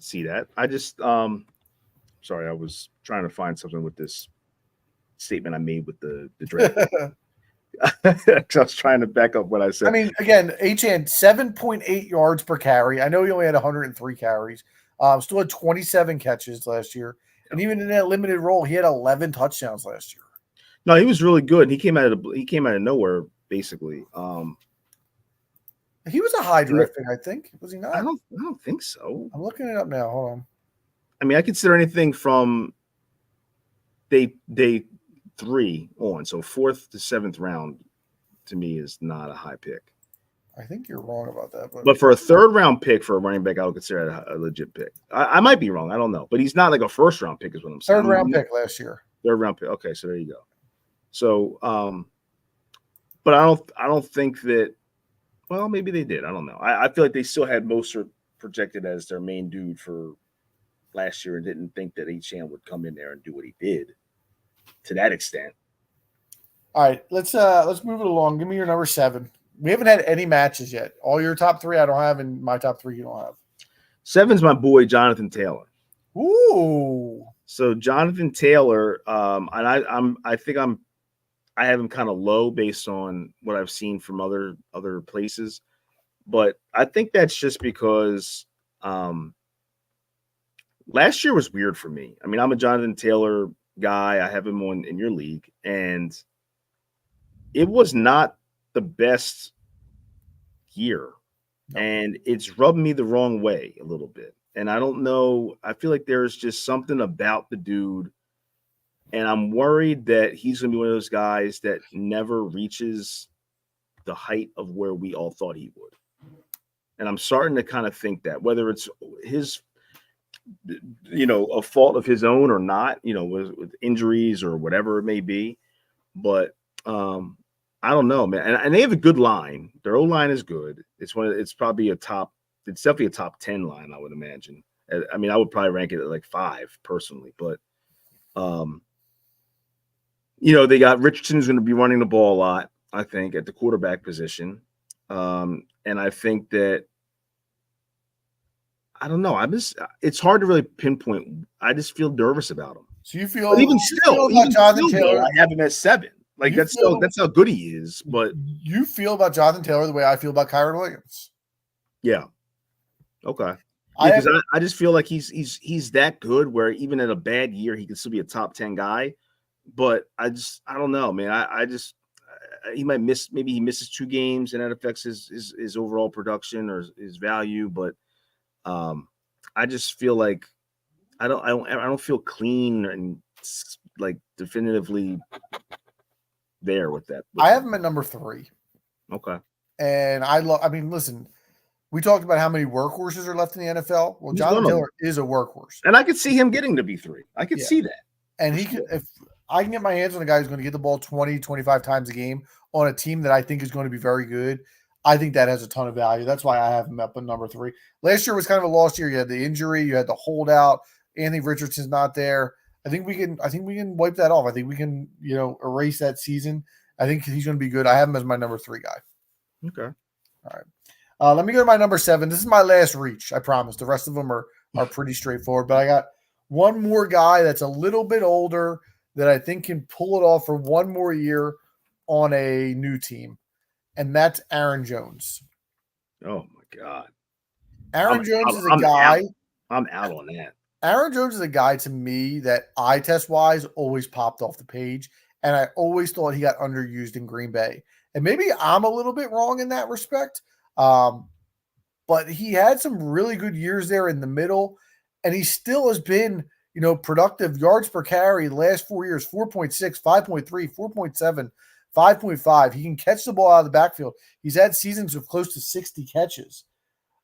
see that. I just sorry, I was trying to find something with this statement I made with the draft. I was trying to back up what I said. I mean, again, H-N 7.8 yards per carry. I know he only had 103 carries. Still had 27 catches last year. And even in that limited role, he had 11 touchdowns last year. No, he was really good. He came out of nowhere, basically. He was a high draft pick, I think. Was he not? I don't think so. I'm looking it up now. Hold on. I mean, I consider anything from day 3 on, so 4th to 7th round, to me is not a high pick. I think you're wrong about that, but for a 3rd round pick for a running back, I would consider it a legit pick. I might be wrong. I don't know, but he's not like a 1st round pick, is what I'm saying. 3rd round pick last year. 3rd round pick. Okay, so there you go. So, but I don't think that. Well, maybe they did. I don't know. I feel like they still had Mostert projected as their main dude for last year and didn't think that H-Chan would come in there and do what he did to that extent. All right, let's move it along. Give me your number 7. We haven't had any matches yet. All your top 3 I don't have, and my top 3 you don't have. 7's my boy Jonathan Taylor. Ooh. So Jonathan Taylor, and I think I'm I have him kind of low based on what I've seen from other places. But I think that's just because last year was weird for me. I mean, I'm a Jonathan Taylor guy. I have him in your league, and it was not the best year. No. And it's rubbed me the wrong way a little bit. And I don't know. I feel like there's just something about the dude. And I'm worried that he's going to be one of those guys that never reaches the height of where we all thought he would. And I'm starting to kind of think that, whether it's his, a fault of his own or not, with injuries or whatever it may be. But I don't know, man. And they have a good line. Their O-line is good. It's definitely a top 10 line, I would imagine. I mean, I would probably rank it at like 5 personally, but they got Richardson's going to be running the ball a lot, I think, at the quarterback position. And I think that, I don't know. It's hard to really pinpoint. I just feel nervous about him. So you feel, but even Jonathan Taylor, I have him at 7. Like that's how good he is. But you feel about Jonathan Taylor the way I feel about Kyron Williams. Yeah. Okay. Because I just feel like he's that good where even in a bad year he can still be a top 10 guy. But I don't know, man. He might miss, maybe he misses 2 games and that affects his overall production or his value. But I just feel like I don't feel clean and like definitively there with that. I have him at number 3. Okay. And I mean, listen, we talked about how many workhorses are left in the NFL. Well, Jonathan Taylor is a workhorse. And I could see him getting to be 3. I could see that. And he could, if I can get my hands on a guy who's going to get the ball 20, 25 times a game on a team that I think is going to be very good, I think that has a ton of value. That's why I have him up at number 3. Last year was kind of a lost year. You had the injury, you had the holdout. Anthony Richardson's not there. I think we can wipe that off. I think we can, erase that season. I think he's going to be good. I have him as my number 3 guy. Okay. All right. Let me go to my number 7. This is my last reach. I promise. The rest of them are pretty straightforward. But I got one more guy that's a little bit older that I think can pull it off for one more year on a new team, and that's Aaron Jones. Oh my God. Aaron Jones is a guy. I'm out on that. Aaron Jones is a guy to me that eye test wise always popped off the page. And I always thought he got underused in Green Bay. And maybe I'm a little bit wrong in that respect. But he had some really good years there in the middle. And he still has been, productive yards per carry the last 4 years, 4.6, 5.3, 4.7, 5.5. He can catch the ball out of the backfield. He's had seasons of close to 60 catches.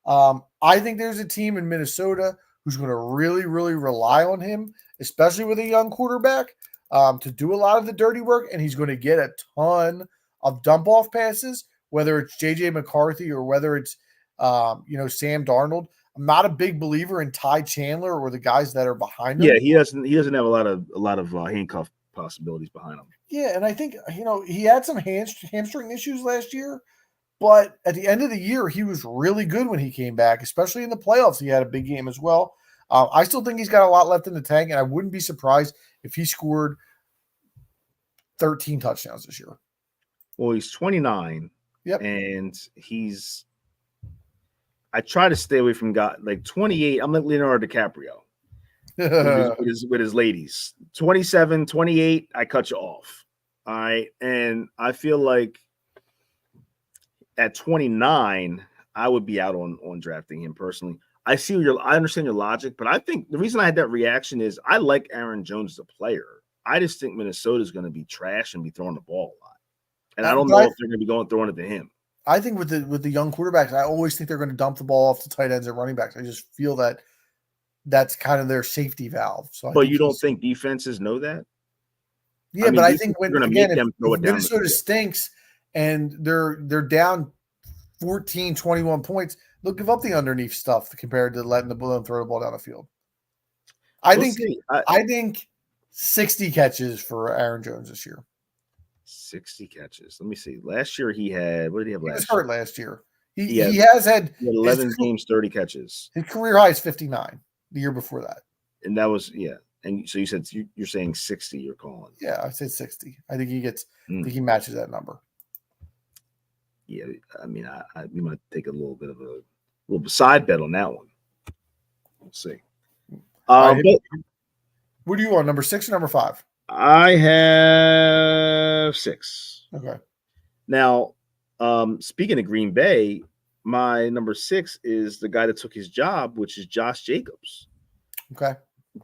I think there's a team in Minnesota who's going to really, really rely on him, especially with a young quarterback, to do a lot of the dirty work. And he's going to get a ton of dump-off passes, whether it's J.J. McCarthy or whether it's, Sam Darnold. I'm not a big believer in Ty Chandler or the guys that are behind him. Yeah, he doesn't have a lot of handcuff possibilities behind him. Yeah, and I think, he had some hamstring issues last year, but at the end of the year, he was really good when he came back, especially in the playoffs. He had a big game as well. I still think he's got a lot left in the tank, and I wouldn't be surprised if he scored 13 touchdowns this year. Well, he's 29. Yep. And I try to stay away from guys like 28. I'm like Leonardo DiCaprio with his ladies. 27, 28, I cut you off. All right. And I feel like at 29, I would be out on drafting him personally. I understand your logic, but I think the reason I had that reaction is I like Aaron Jones as a player. I just think Minnesota is going to be trash and be throwing the ball a lot. And I don't know if they're going to be throwing it to him. I think with the young quarterbacks, I always think they're going to dump the ball off to tight ends and running backs. I just feel that that's kind of their safety valve. So, but you don't think defenses know that? Yeah, but I think if Minnesota stinks and they're down 14, 21 points, they'll give up the underneath stuff compared to letting them throw the ball down the field. I think 60 catches for Aaron Jones this year. 60 catches. Let me see. Last year he had, what did he have last year? He was hurt last year. He has had 11 games, 30 catches. His career high is 59 the year before that. And that was, And so you said you're saying 60. You're calling. Yeah, I say 60. I think he gets. I Mm. think he matches that number. Yeah, I mean, we might take a little bit of a little side bet on that one. We'll see. All right, But what do you want? Number 6 or number 5? I have 6. Okay. Now, speaking of Green Bay, my number 6 is the guy that took his job, which is Josh Jacobs. Okay.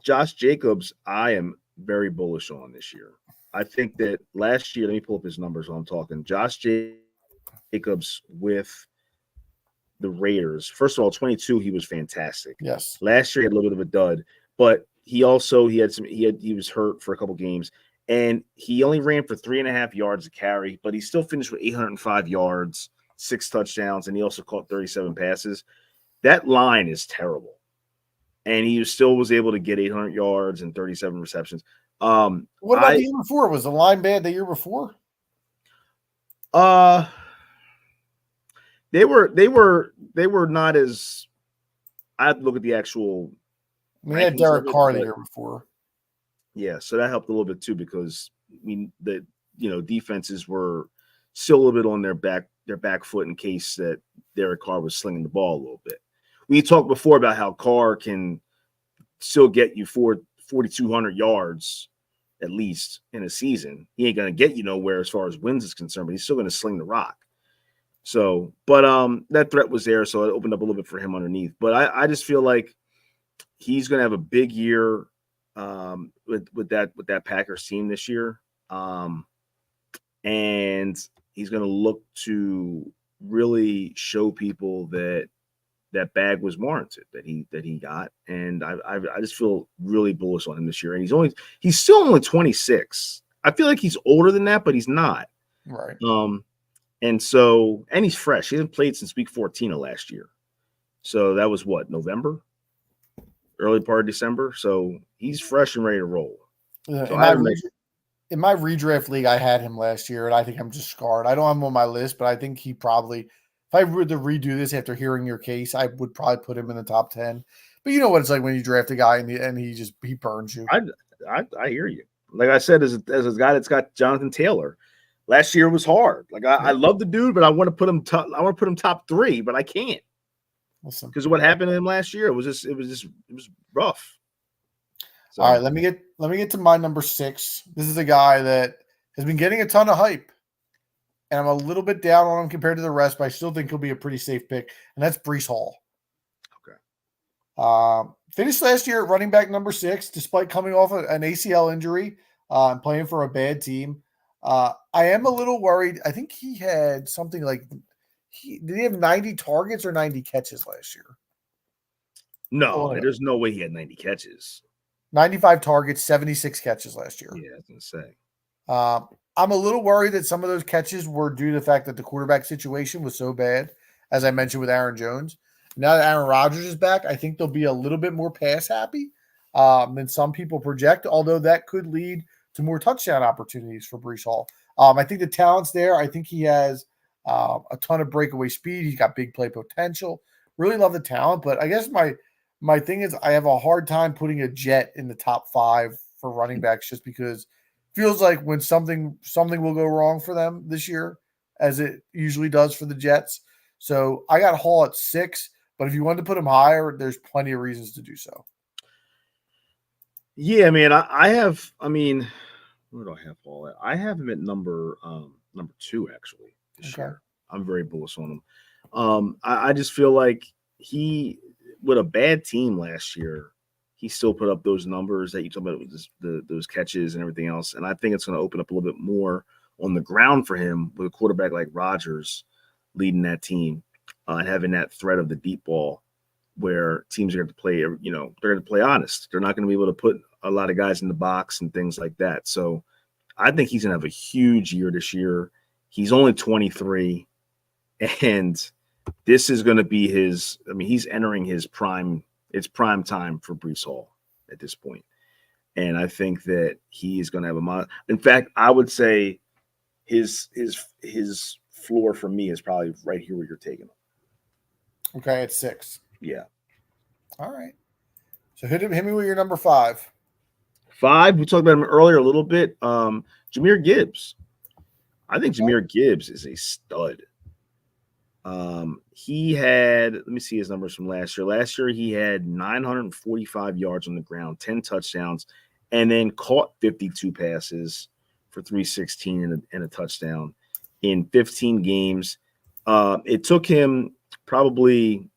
Josh Jacobs, I am very bullish on this year. I think that last year, let me pull up his numbers while I'm talking. Josh Jacobs with the Raiders. First of all, 22, he was fantastic. Yes. Last year, he had a little bit of a dud, but he was hurt for a couple games, and he only ran for 3.5 yards a carry, but he still finished with 805 yards, 6 touchdowns, and he also caught 37 passes. That line is terrible. And he still was able to get 800 yards and 37 receptions. What about the year before? Was the line bad the year before? They were not as. I have to look at the actual. I mean, they had Derek Carr the year before. Yeah, so that helped a little bit too because the defenses were still a little bit on their back foot in case that Derek Carr was slinging the ball a little bit. We talked before about how Carr can still get you 4,200 yards at least in a season. He ain't going to get you nowhere as far as wins is concerned, but he's still going to sling the rock. So, but that threat was there, so it opened up a little bit for him underneath. But I just feel like he's going to have a big year with that Packers team this year, and he's going to look to really show people that bag was warranted that he got, and I just feel really bullish on him this year. And he's still only 26. I feel like he's older than that, but he's not. Right. And he's fresh. He hasn't played since week 14 of last year. So that was what, November? Early part of December. So he's fresh and ready to roll. In my redraft league, I had him last year, and I think I'm just scarred. I don't have him on my list, but I think he probably, if I were to redo this after hearing your case, I would probably put him in the top 10. But you know what it's like when you draft a guy and he burns you. I hear you. Like I said, as a guy that's got Jonathan Taylor, last year was hard. Like I love the dude, but I want to put him top 3, but I can't. Because what happened to him last year, it was rough. So. All right, let me get to my number 6. This is a guy that has been getting a ton of hype, and I'm a little bit down on him compared to the rest, but I still think he'll be a pretty safe pick, and that's Breece Hall. Okay. Finished last year at running back number 6, despite coming off an ACL injury and playing for a bad team. I am a little worried. I think he had something like did he have 90 targets or 90 catches last year? No, there's no way he had 90 catches. 95 targets, 76 catches last year. Yeah, I was going to say. I'm a little worried that some of those catches were due to the fact that the quarterback situation was so bad, as I mentioned with Aaron Jones. Now that Aaron Rodgers is back, I think they'll be a little bit more pass happy than some people project, although that could lead to more touchdown opportunities for Breece Hall. I think the talent's there. I think he has a ton of breakaway speed. He's got big play potential. Really love the talent, but I guess my thing is I have a hard time putting a Jet in the top 5 for running backs just because it feels like when something will go wrong for them this year, as it usually does for the Jets. So I got Hall at 6, but if you wanted to put him higher, there's plenty of reasons to do so. Yeah, man, where do I have Hall at? I have him at number 2 actually this year. I'm very bullish on him. I just feel like he, with a bad team last year, he still put up those numbers that you talk about with those catches and everything else. And I think it's going to open up a little bit more on the ground for him with a quarterback like Rodgers leading that team and having that threat of the deep ball where teams are going to play, they're going to play honest. They're not going to be able to put a lot of guys in the box and things like that. So I think he's going to have a huge year this year. He's only 23, and this is going to be he's entering his prime. It's prime time for Breece Hall at this point. And I think that he is going to have in fact, I would say his floor for me is probably right here where you're taking him. Okay, it's 6. Yeah. All right. So hit me with your number 5. 5, we talked about him earlier a little bit. Jahmyr Gibbs. I think Jahmyr Gibbs is a stud. He had, let me see his numbers from last year. Last year, he had 945 yards on the ground, 10 touchdowns, and then caught 52 passes for 316 and a touchdown in 15 games. It took him probably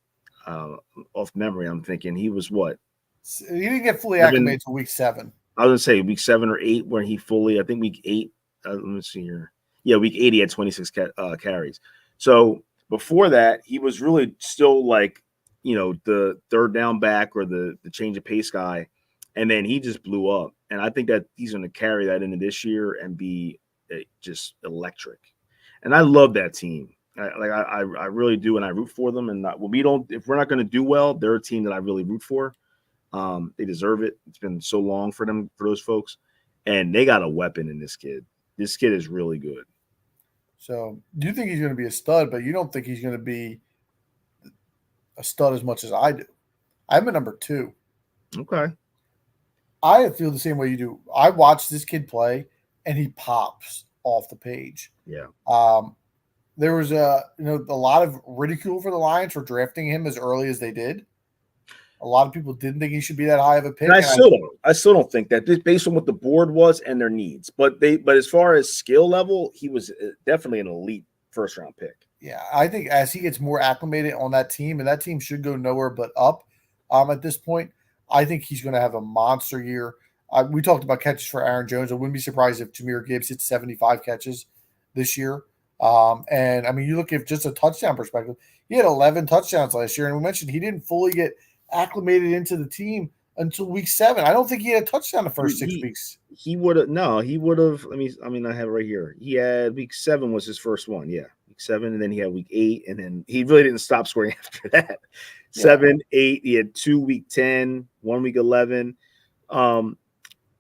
off memory. I'm thinking he was what? He didn't get fully acclimated until week 7. I was going to say week 7 or 8 where he fully, I think week 8. Let me see here. Yeah, week 8, he had 26 carries. So before that, he was really still like, the third down back or the change of pace guy. And then he just blew up. And I think that he's going to carry that into this year and be just electric. And I love that team. I really do. And I root for them. And if we're not going to do well, they're a team that I really root for. They deserve it. It's been so long for those folks. And they got a weapon in this kid. This kid is really good. So you think he's going to be a stud, but you don't think he's going to be a stud as much as I do. I'm a number 2. Okay. I feel the same way you do. I watch this kid play, and he pops off the page. Yeah. There was a lot of ridicule for the Lions for drafting him as early as they did. A lot of people didn't think he should be that high of a pick. And I still don't think that, based on what the board was and their needs. But as far as skill level, he was definitely an elite first round pick. Yeah, I think as he gets more acclimated on that team, and that team should go nowhere but up at this point, I think he's going to have a monster year. We talked about catches for Aaron Jones. I wouldn't be surprised if Jahmyr Gibbs hits 75 catches this year. And I mean, you look at just a touchdown perspective, he had 11 touchdowns last year. And we mentioned he didn't fully get acclimated into the team until week 7. I don't think he had a touchdown the first 6 weeks. He would have. I have it right here. He had week 7 was his first one. Yeah. Week 7. And then he had week 8. And then he really didn't stop scoring after that. 7, 8. He had 2 week 10, 1 week 11. And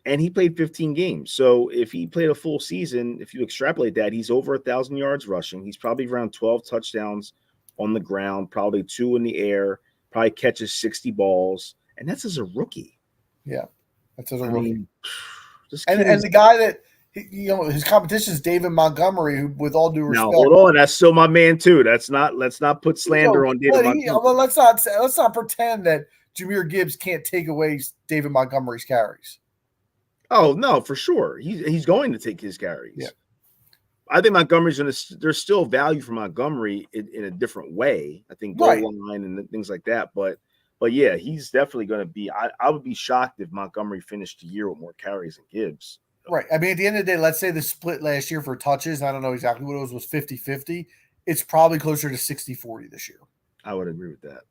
he played 15 games. So if he played a full season, if you extrapolate that, he's over 1,000 yards rushing. He's probably around 12 touchdowns on the ground, probably 2 in the air, probably catches 60 balls. And that's as a rookie. Yeah. That's as a rookie. And the guy that, his competition is David Montgomery, who, with all due respect. Now, hold on. That's still my man, too. Let's not put slander on David Montgomery. Well, let's not pretend that Jahmyr Gibbs can't take away David Montgomery's carries. Oh, no, for sure. He's going to take his carries. Yeah. I think Montgomery's going to – there's still value for Montgomery in a different way. I think goal line and things like that. But yeah, he's definitely going to be – I would be shocked if Montgomery finished the year with more carries than Gibbs. Right. I mean, at the end of the day, let's say the split last year for touches, I don't know exactly what it was 50-50. It's probably closer to 60-40 this year. I would agree with that.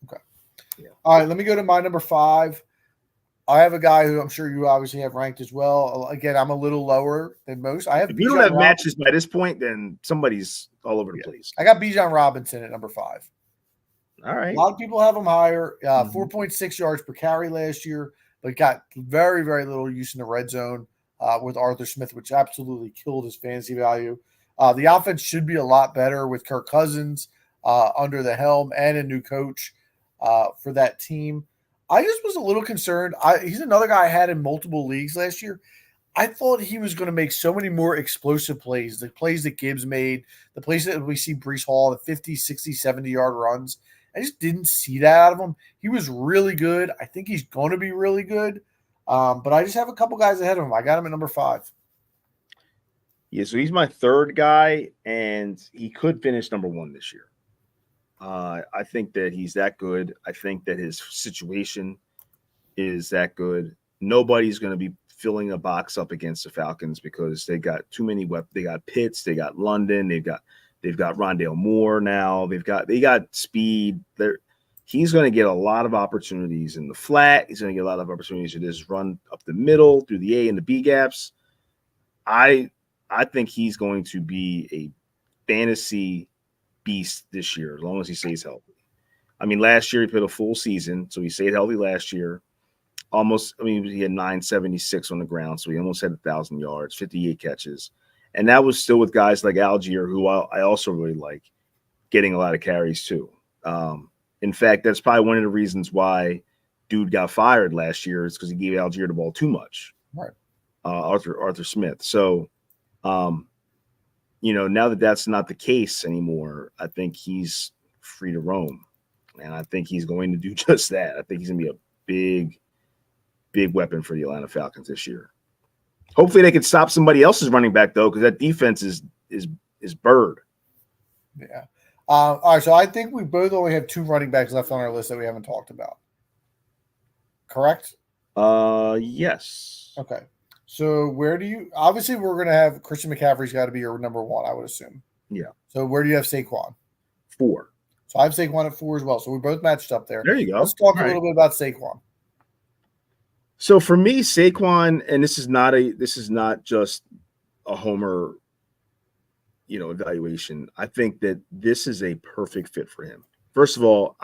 Okay. Yeah. All right, let me go to my number 5. I have a guy who I'm sure you obviously have ranked as well. Again, I'm a little lower than most. If you don't have matches by this point, then somebody's all over the place. I got Bijan Robinson at number 5. All right. A lot of people have him higher. 4.6 yards per carry last year, but got very, very little use in the red zone with Arthur Smith, which absolutely killed his fantasy value. The offense should be a lot better with Kirk Cousins under the helm and a new coach for that team. I just was a little concerned. He's another guy I had in multiple leagues last year. I thought he was going to make so many more explosive plays, the plays that Gibbs made, the plays that we see Breece Hall, the 50, 60, 70-yard runs. I just didn't see that out of him. He was really good. I think he's going to be really good. But I just have a couple guys ahead of him. I got him at number 5. Yeah, so he's my 3rd guy, and he could finish number 1 this year. I think that he's that good. I think that his situation is that good. Nobody's going to be filling a box up against the Falcons because they got too many weapons. They got Pitts, they got London, they've got Rondale Moore now. They got speed. He's going to get a lot of opportunities in the flat. He's going to get a lot of opportunities to just run up the middle through the A and the B gaps. I think he's going to be a fantasy beast this year as long as he stays healthy. I mean, last year he played a full season, so he stayed healthy last year. He had 976 on the ground, so he almost had 1,000 yards, 58 catches. And that was still with guys like Algier, who I also really like, getting a lot of carries too. In fact, that's probably one of the reasons why dude got fired last year is because he gave Algier the ball too much. Right. Arthur Smith. So, now that that's not the case anymore, I think he's free to roam, and I think he's going to do just that. I think he's going to be a big weapon for the Atlanta Falcons this year. Hopefully, they can stop somebody else's running back though, because that defense is bird. Yeah. All right. So I think we both only have 2 running backs left on our list that we haven't talked about. Correct? Yes. Okay. So where do you? Obviously, we're going to have Christian McCaffrey's got to be your number 1, I would assume. Yeah. So where do you have Saquon? 4. So I have Saquon at 4 as well. So we both matched up there. There you go. Let's talk a little bit about Saquon. So for me, Saquon, and this is not just a homer, evaluation. I think that this is a perfect fit for him. First of all,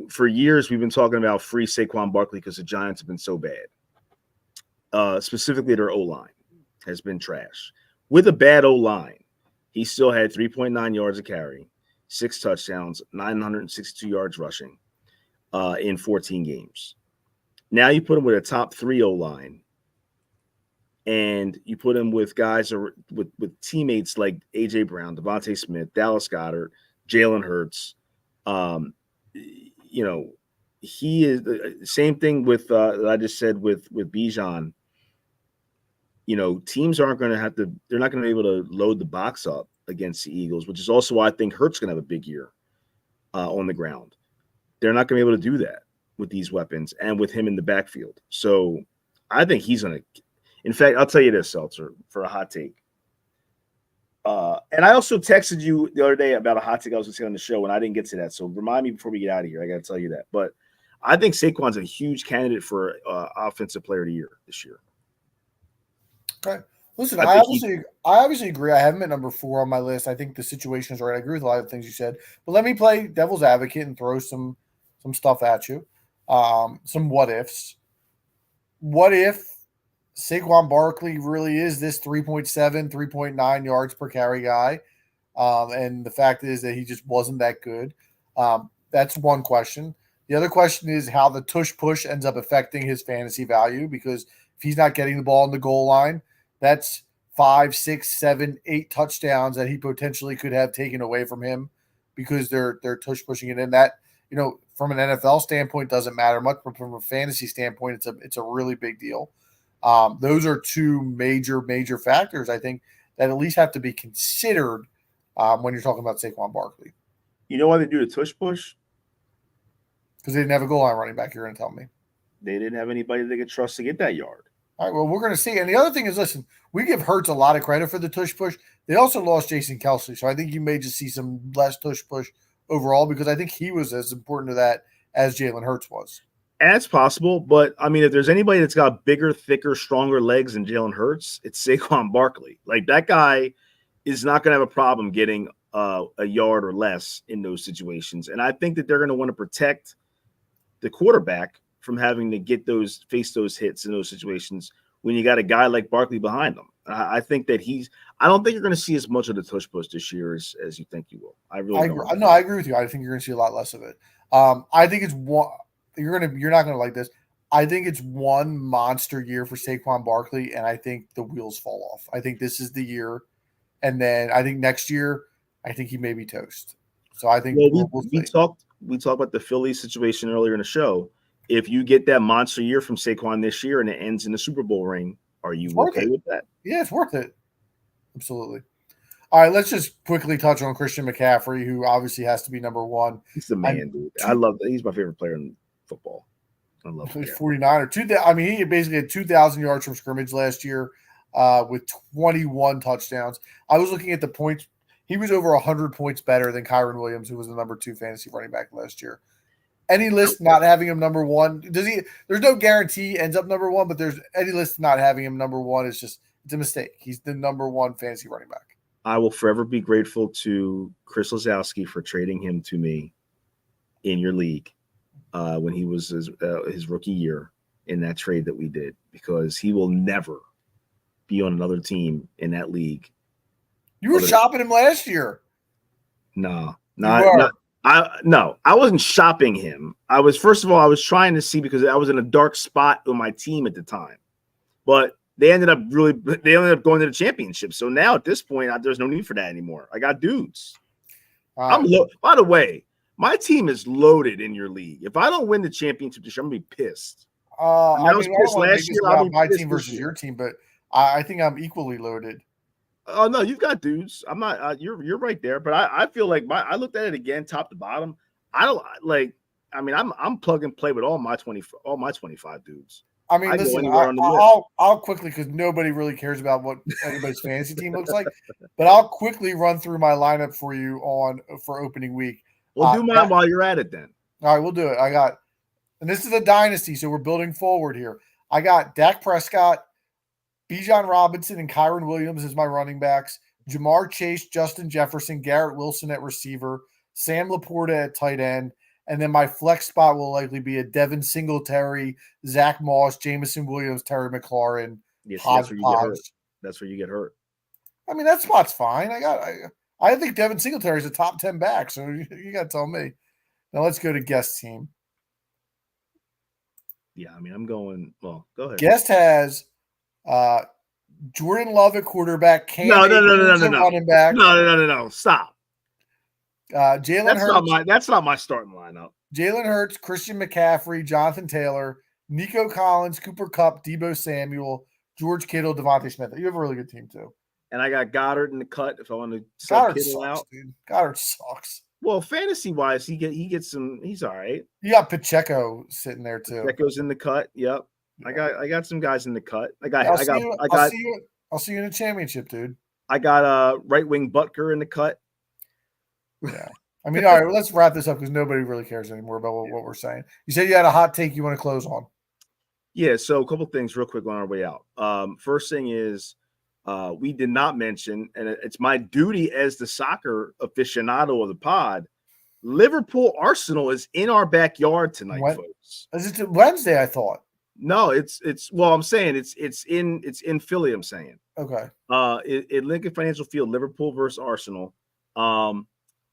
for years we've been talking about free Saquon Barkley because the Giants have been so bad. Specifically, their O-line has been trash. With a bad O-line, he still had 3.9 yards a carry, 6 touchdowns, 962 yards rushing in 14 games. Now you put him with a top 3 O-line, and you put him with guys with teammates like A.J. Brown, Devontae Smith, Dallas Goedert, Jalen Hurts. He is the same thing with I just said with Bijan. Teams aren't going to they're not going to be able to load the box up against the Eagles, which is also why I think Hurts going to have a big year on the ground. They're not going to be able to do that with these weapons and with him in the backfield. So I think he's going to. In fact, I'll tell you this, Seltzer, for a hot take. And I also texted you the other day about a hot take I was going to say on the show, and I didn't get to that. So remind me before we get out of here. I got to tell you that. But I think Saquon's a huge candidate for Offensive Player of the Year this year. Okay. Listen, I obviously agree. I have him at number 4 on my list. I think the situation is right. I agree with a lot of the things you said. But let me play devil's advocate and throw some stuff at you. Some what ifs. What if Saquon Barkley really is this 3.7, 3.9 yards per carry guy? And the fact is that he just wasn't that good. That's one question. The other question is how the tush push ends up affecting his fantasy value, because if he's not getting the ball in the goal line, that's 5, 6, 7, 8 touchdowns that he potentially could have taken away from him because they're tush pushing it in. That, from an NFL standpoint, doesn't matter much, but from a fantasy standpoint, it's a really big deal. Those are 2 major factors, I think, that at least have to be considered when you're talking about Saquon Barkley. You know why they do the tush push? Because they didn't have a goal line running back, you're going to tell me. They didn't have anybody they could trust to get that yard. All right, well, we're going to see. And the other thing is, listen, we give Hurts a lot of credit for the tush push. They also lost Jason Kelce, so I think you may just see some less tush push overall, because I think he was as important to that as Jalen Hurts was. That's possible, but I mean, if there's anybody that's got bigger, thicker, stronger legs than Jalen Hurts, it's Saquon Barkley. Like, that guy is not going to have a problem getting a yard or less in those situations. And I think that they're going to want to protect the quarterback from having to face those hits in those situations when you got a guy like Barkley behind them. I think that I don't think you're going to see as much of the tush push this year as you think you will. I agree with you. I think you're going to see a lot less of it. I think it's one. You're not going to like this. I think it's one monster year for Saquon Barkley, and I think the wheels fall off. I think this is the year, and then I think next year, I think he may be toast. So I think we talked about the Phillies situation earlier in the show. If you get that monster year from Saquon this year and it ends in the Super Bowl ring, are you okay with that? Yeah, it's worth it. Absolutely. All right, let's just quickly touch on Christian McCaffrey, who obviously has to be number 1. He's the man, dude. I love that. He's my favorite player in football. I love him. He's 49 he basically had 2,000 yards from scrimmage last year with 21 touchdowns. I was looking at the points. He was over 100 points better than Kyron Williams, who was the number 2 fantasy running back last year. Any list not having him number 1, there's no guarantee he ends up number 1, but there's any list not having him number 1 is just, it's a mistake. He's the number 1 fantasy running back. I will forever be grateful to Chris Lazowski for trading him to me in your league when he was his rookie year in that trade that we did, because he will never be on another team in that league. You were shopping him last year. No, I wasn't shopping him. I was trying to see because I was in a dark spot with my team at the time. But they ended up going to the championship. So now at this point, there's no need for that anymore. I got dudes. By the way, my team is loaded in your league. If I don't win the championship this year, I'm gonna be pissed. I was pissed last year about my team versus your team, but I think I'm equally loaded. Oh no, you've got dudes. I'm not. You're right there, but I feel like I looked at it again, top to bottom. I don't like. I mean, I'm plug and play with all my 25 dudes. I mean, listen, I'll quickly, because nobody really cares about what anybody's fantasy team looks like, but I'll quickly run through my lineup for you for opening week. Well, do mine while you're at it then. All right, we'll do it. And this is a dynasty, so we're building forward here. I got Dak Prescott, Bijan Robinson, and Kyron Williams as my running backs, Jamar Chase, Justin Jefferson, Garrett Wilson at receiver, Sam Laporta at tight end, and then my flex spot will likely be a Devin Singletary, Zach Moss, Jameson Williams, Terry McLaurin. Yes, that's where you get hurt. That's where you get hurt. I mean, that spot's fine. I think Devin Singletary is a top 10 back, so you got to tell me. Now let's go to guest team. Yeah, I mean, I'm going. Well, go ahead. Guest has Jordan Love at quarterback. No. Running back. No. Stop. Jalen Hurts. That's not my starting lineup. Jalen Hurts, Christian McCaffrey, Jonathan Taylor, Nico Collins, Cooper Kupp, Deebo Samuel, George Kittle, Devontae Smith. You have a really good team too. And I got Goddard in the cut if I want to sub Kittle out. Dude. Goddard sucks. Well, fantasy wise, he gets some. He's all right. You got Pacheco sitting there too. Pacheco's in the cut. Yep. Yeah. I got some guys in the cut. I'll see you in the championship, dude. I got right wing Butker in the cut. Yeah. I mean, all right, let's wrap this up because nobody really cares anymore about what we're saying. You said you had a hot take you want to close on. Yeah, so a couple things real quick on our way out. First thing is we did not mention, and it's my duty as the soccer aficionado of the pod, Liverpool Arsenal is in our backyard tonight, folks. Is it Wednesday, I thought? No, it's well, I'm saying it's in Philly, I'm saying. Okay. At Lincoln Financial Field, Liverpool versus Arsenal.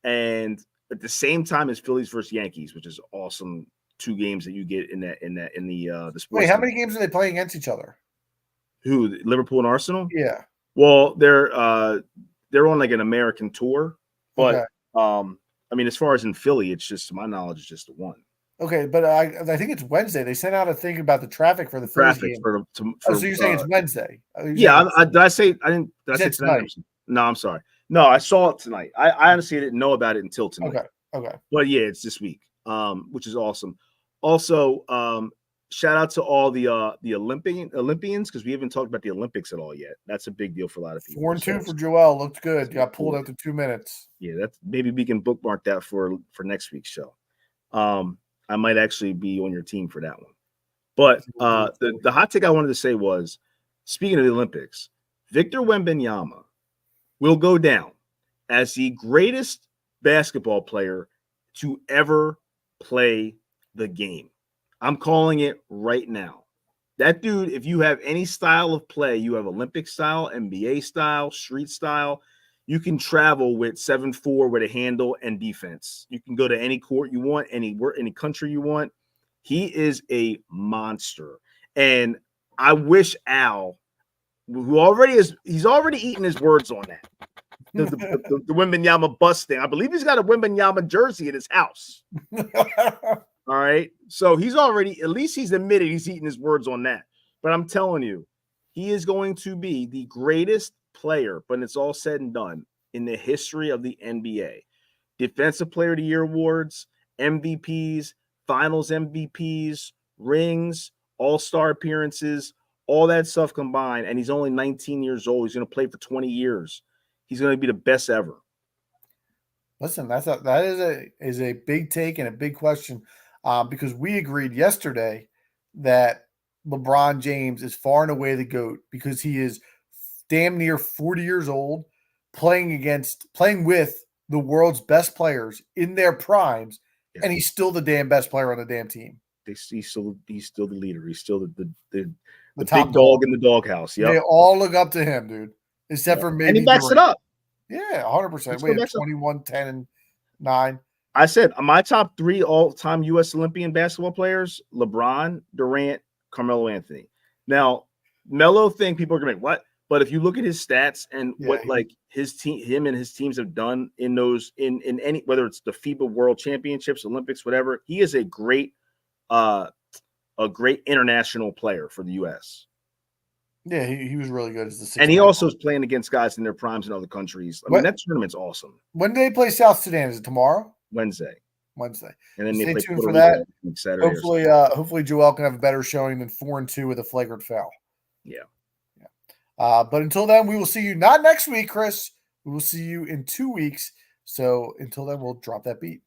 And at the same time as Phillies versus Yankees, which is awesome. 2 games that you get in the sports. Wait, how many games are they playing against each other? Who, Liverpool and Arsenal? Yeah. Well, they're on like an American tour, but I mean, as far as in Philly, it's just, to my knowledge, it's just the one. Okay, but I think it's Wednesday. They sent out a thing about the traffic for the Phillies game. So you're saying it's Wednesday? Yeah. Did I say tonight? No, I'm sorry. No, I saw it tonight. I honestly didn't know about it until tonight. Okay. But yeah, it's this week, which is awesome. Also, shout out to all the Olympians, because we haven't talked about the Olympics at all yet. That's a big deal for a lot of people. 4-2 for Joel. Looked good. Got pulled after 2 minutes. Yeah, that's maybe we can bookmark that for next week's show. I might actually be on your team for that one. But the hot take I wanted to say was, speaking of the Olympics, Victor Wembanyama will go down as the greatest basketball player to ever play the game. I'm calling it right now. That dude, if you have any style of play, you have Olympic style, NBA style, street style, you can travel with 7'4" with a handle and defense. You can go to any court you want, any country you want. He is a monster. And I wish Al, he's already eaten his words on that. The Wembanyama bus thing. I believe he's got a Wembanyama jersey in his house. All right. So he's already, at least he's admitted he's eating his words on that. But I'm telling you, he is going to be the greatest player, when it's all said and done, in the history of the NBA. Defensive Player of the Year awards, MVPs, Finals MVPs, rings, All-Star appearances, all that stuff combined. And he's only 19 years old. He's going to play for 20 years. He's going to be the best ever. Listen, that is a big take and a big question, because we agreed yesterday that LeBron James is far and away the GOAT because he is damn near 40 years old, playing with the world's best players in their primes, and he's still the damn best player on the damn team. He's still the leader. He's still the top big dog in the doghouse. Yeah, they all look up to him, dude. Except for maybe, and he backs it up. Yeah, 100%. We have 21, 10, and 9. I said my top 3 all-time U.S. Olympian basketball players: LeBron, Durant, Carmelo Anthony. Now, Melo thing, people are gonna be like, what? But if you look at his stats and what like his team, him and his teams have done in those in any, whether it's the FIBA World Championships, Olympics, whatever, he is a great international player for the U.S. Yeah, he was really good as the 6'9". And he also is playing against guys in their primes in other countries. I mean, that tournament's awesome. When do they play South Sudan? Is it tomorrow? Wednesday. And then Stay they play tuned for that. Saturday. Hopefully Joel can have a better showing than 4-2 with a flagrant foul. Yeah. But until then, we will see you not next week, Chris. We will see you in 2 weeks. So until then, we'll drop that beat.